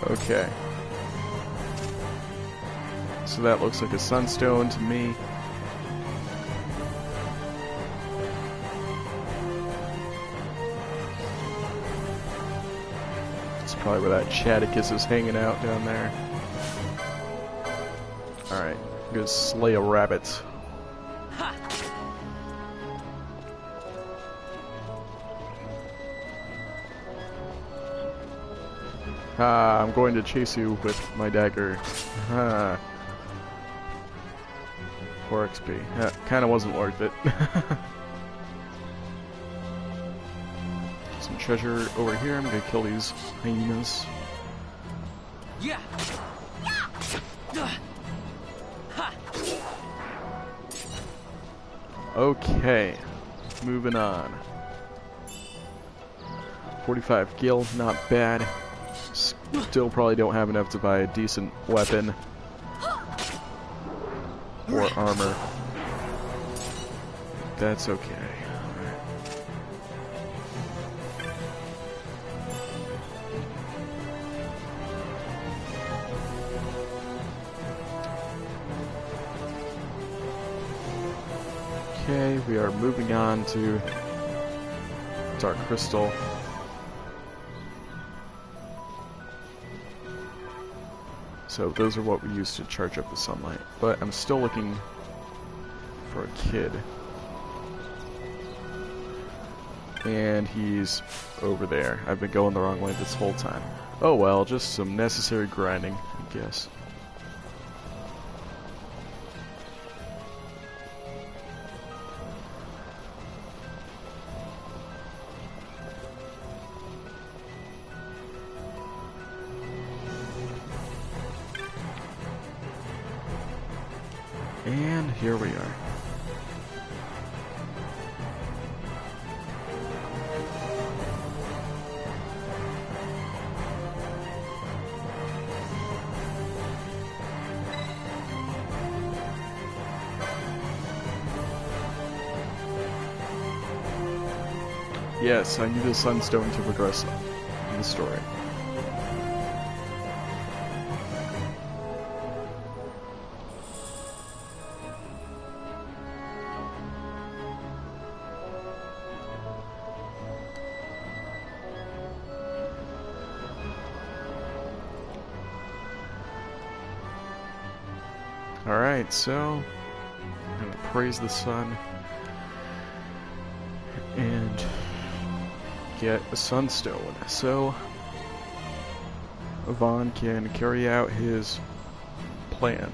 Okay. So that looks like a sunstone to me. It's probably where that Chaticus is hanging out down there. Alright, I'm gonna slay a rabbit. I'm going to chase you with my dagger. 4 XP. Yeah, kinda wasn't worth it. Some treasure over here. I'm gonna kill these hyenas. Okay, moving on. 45 gil, not bad. Still probably don't have enough to buy a decent weapon or armor. That's okay. Okay, we are moving on to Dark Crystal. So those are what we use to charge up the sunlight. But I'm still looking for a kid. And he's over there. I've been going the wrong way this whole time. Oh well, just some necessary grinding, I guess. And here we are. Yes, I need a sunstone to progress in the story. Alright, so I'm gonna praise the sun and get a sunstone so Vaughn can carry out his plan.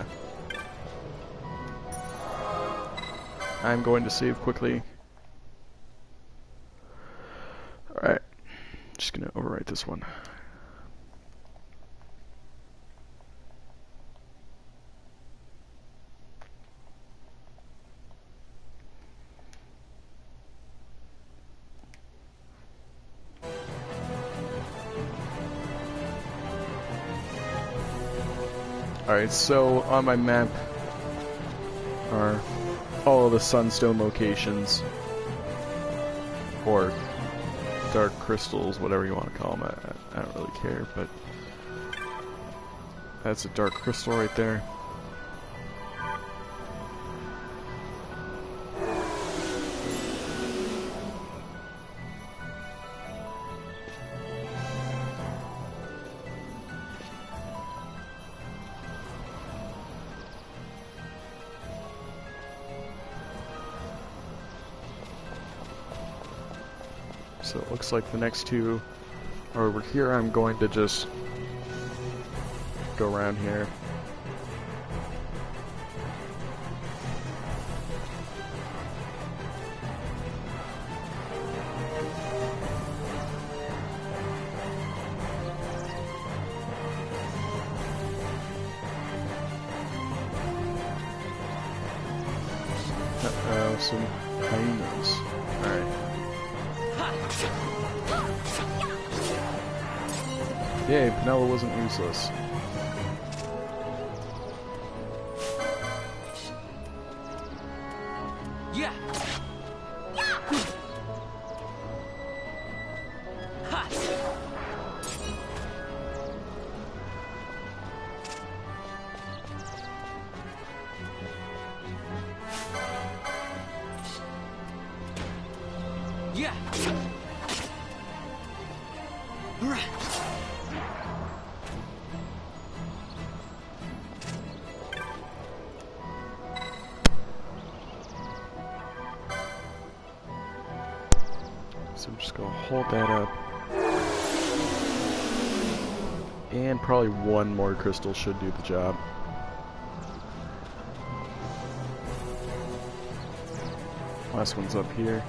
I'm going to save quickly. Alright, just gonna overwrite this one. Alright, so on my map are all of the sunstone locations, or dark crystals, whatever you want to call them. I don't really care, but that's a dark crystal right there. So it looks like the next two are over here. I'm going to just go around here. Uh-oh, some hyenas. Alright. Yay, Penelo wasn't useless. Yeah. Yeah. So I'm just gonna hold that up. And probably one more crystal should do the job. Last one's up here.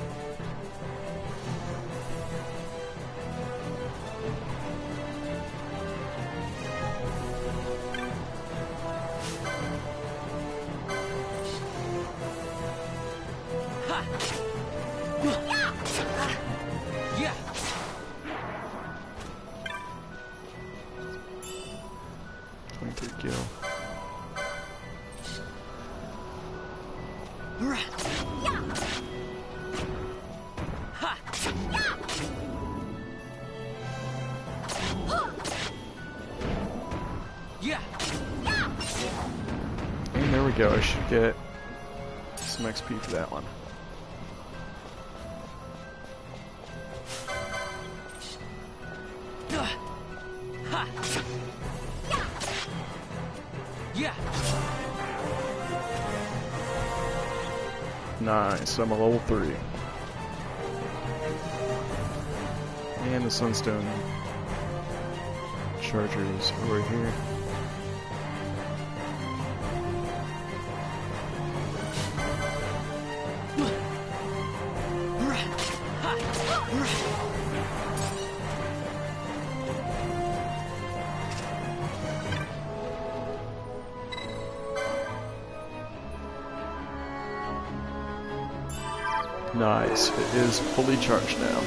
Yeah. 23 gil. Yeah. And there we go. I should get some XP for that one. Nice, I'm a level 3. And the Sunstone Chargers over here. Nice, it is fully charged now.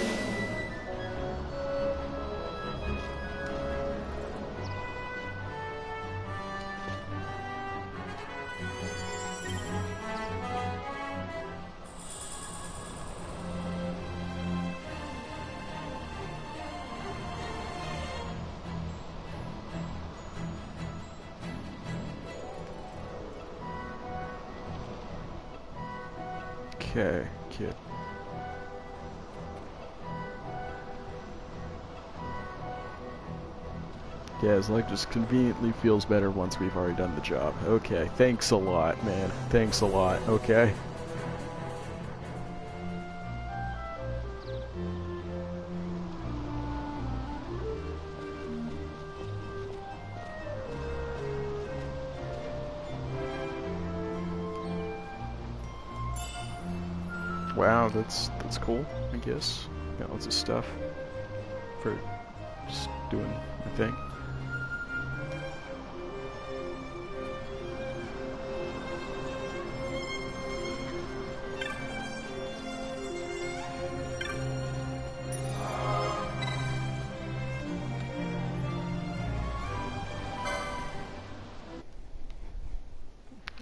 Okay, kid. Yeah, his leg just conveniently feels better once we've already done the job. Okay, thanks a lot, man. Thanks a lot, okay? Wow, that's cool, I guess. Got lots of stuff for just doing my thing.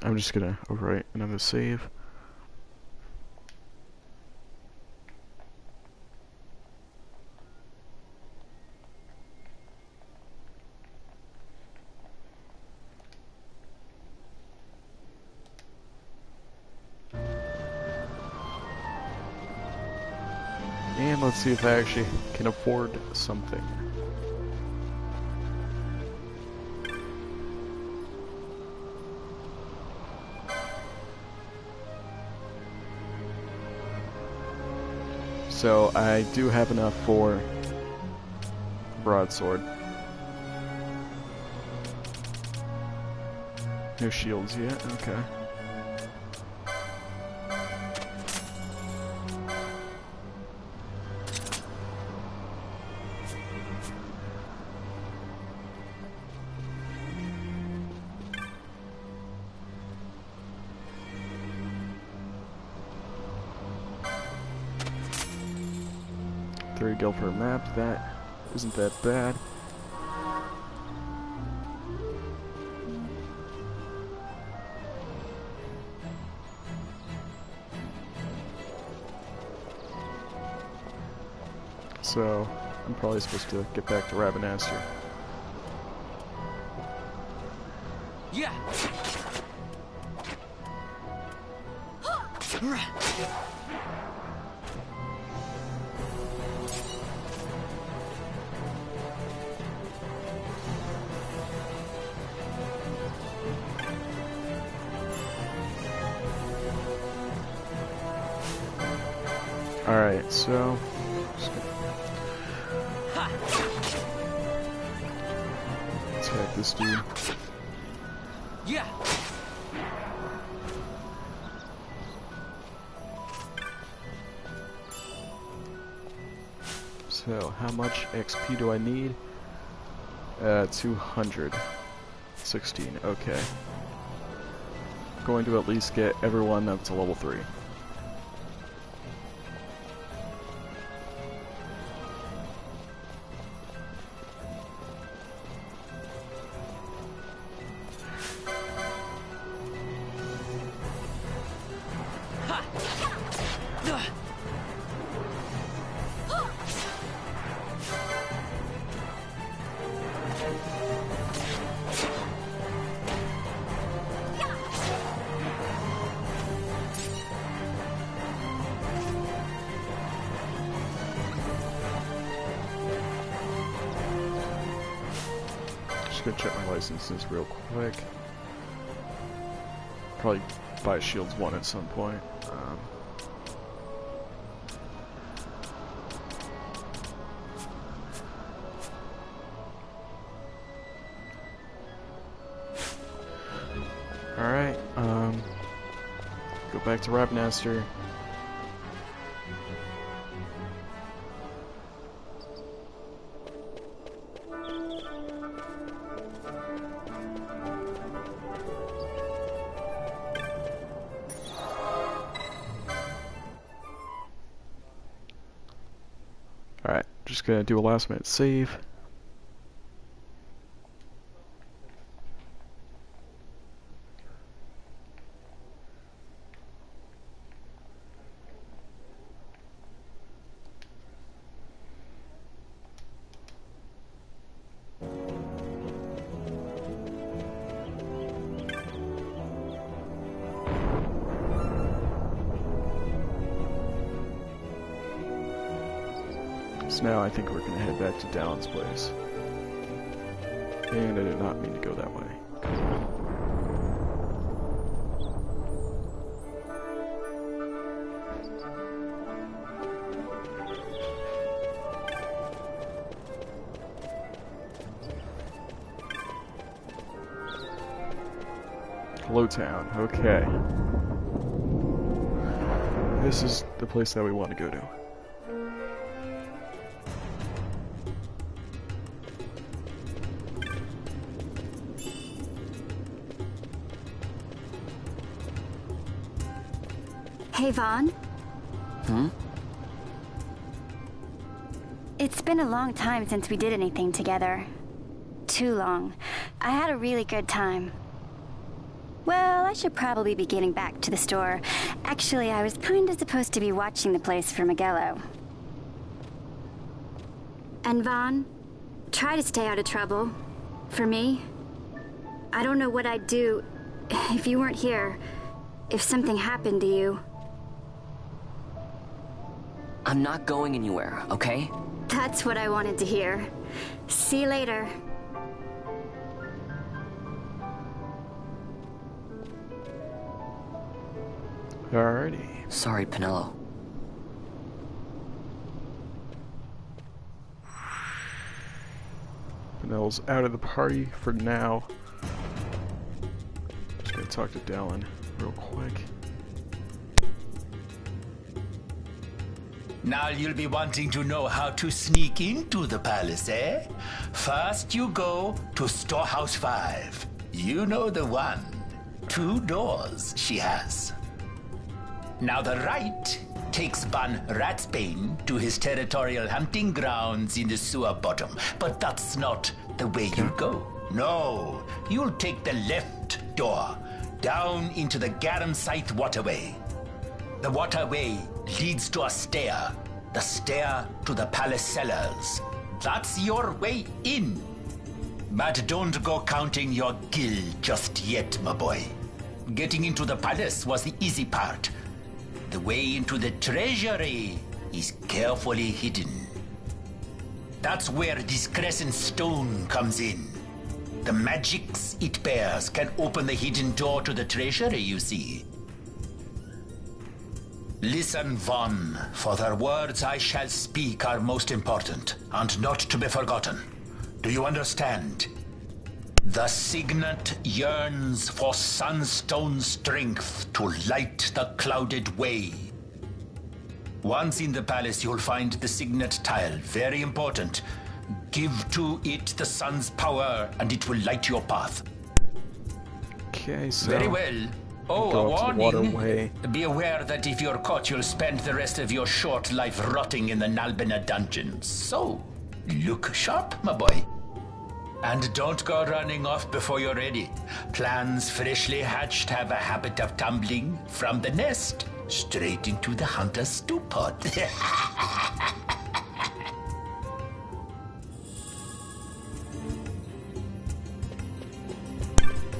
I'm just gonna overwrite another save. And let's see if I actually can afford something. So I do have enough for broadsword. No shields yet, okay. Gil per map, that isn't that bad. So, I'm probably supposed to get back to Rabanastre here. Yeah. Alright, so attack this dude. Yeah. So, how much XP do I need? 216. Okay. Going to at least get everyone up to level 3. Just gonna check my licenses real quick. Probably buy Shields 1 at some point. Alright, go back to Rabnaster. Alright, just gonna do a last minute save. So now I think we're going to head back to Dallon's place. And I did not mean to go that way. Hello Town, okay. This is the place that we want to go to. Hey, Vaughn. Hmm? It's been a long time since we did anything together. Too long. I had a really good time. Well, I should probably be getting back to the store. Actually, I was kinda supposed to be watching the place for Miguelo. And Vaughn, try to stay out of trouble. For me. I don't know what I'd do if you weren't here. If something happened to you. I'm not going anywhere, okay? That's what I wanted to hear. See you later. Alrighty. Sorry, Penelo. Penelo's out of the party for now. Just gonna talk to Dallon real quick. Now you'll be wanting to know how to sneak into the palace, eh? First you go to Storehouse 5. You know the one. 2 doors she has. Now the right takes Ban Ratsbane to his territorial hunting grounds in the sewer bottom. But that's not the way you go. No, you'll take the left door, down into the Garamscythe waterway. The waterway leads to a stair. The stair to the palace cellars. That's your way in. But don't go counting your gil just yet, my boy. Getting into the palace was the easy part. The way into the treasury is carefully hidden. That's where this crescent stone comes in. The magics it bears can open the hidden door to the treasury, you see. Listen, Vaughn, for the words I shall speak are most important, and not to be forgotten. Do you understand? The Signet yearns for sunstone strength to light the clouded way. Once in the palace, you'll find the Signet tile, very important. Give to it the sun's power, and it will light your path. Okay, so... Very well. Oh, go a up to the warning. waterway. Be aware that if you're caught, you'll spend the rest of your short life rotting in the Nalbina dungeons. So, look sharp, my boy. And don't go running off before you're ready. Plans freshly hatched have a habit of tumbling from the nest straight into the hunter's stew pot.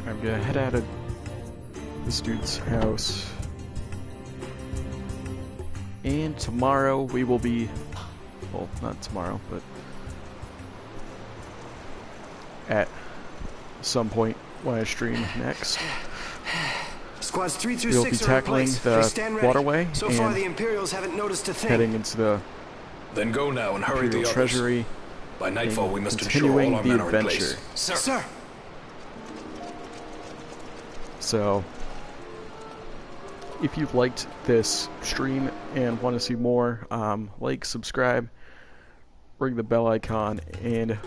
I'm gonna head out of this dude's house. And tomorrow we will be, well, not tomorrow, but at some point when I stream next, Squads 3 through we'll 6 be are in tackling place. They the stand ready. waterway So far, and the Imperials haven't noticed a thing. heading into the Then go now and hurry the Imperial others. Treasury. By nightfall, we must ensure Continuing all our the men are in adventure. place. Sir. So, if you've liked this stream and want to see more, like, subscribe, ring the bell icon, and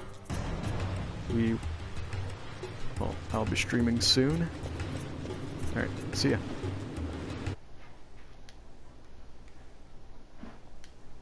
I'll be streaming soon. Alright, see ya.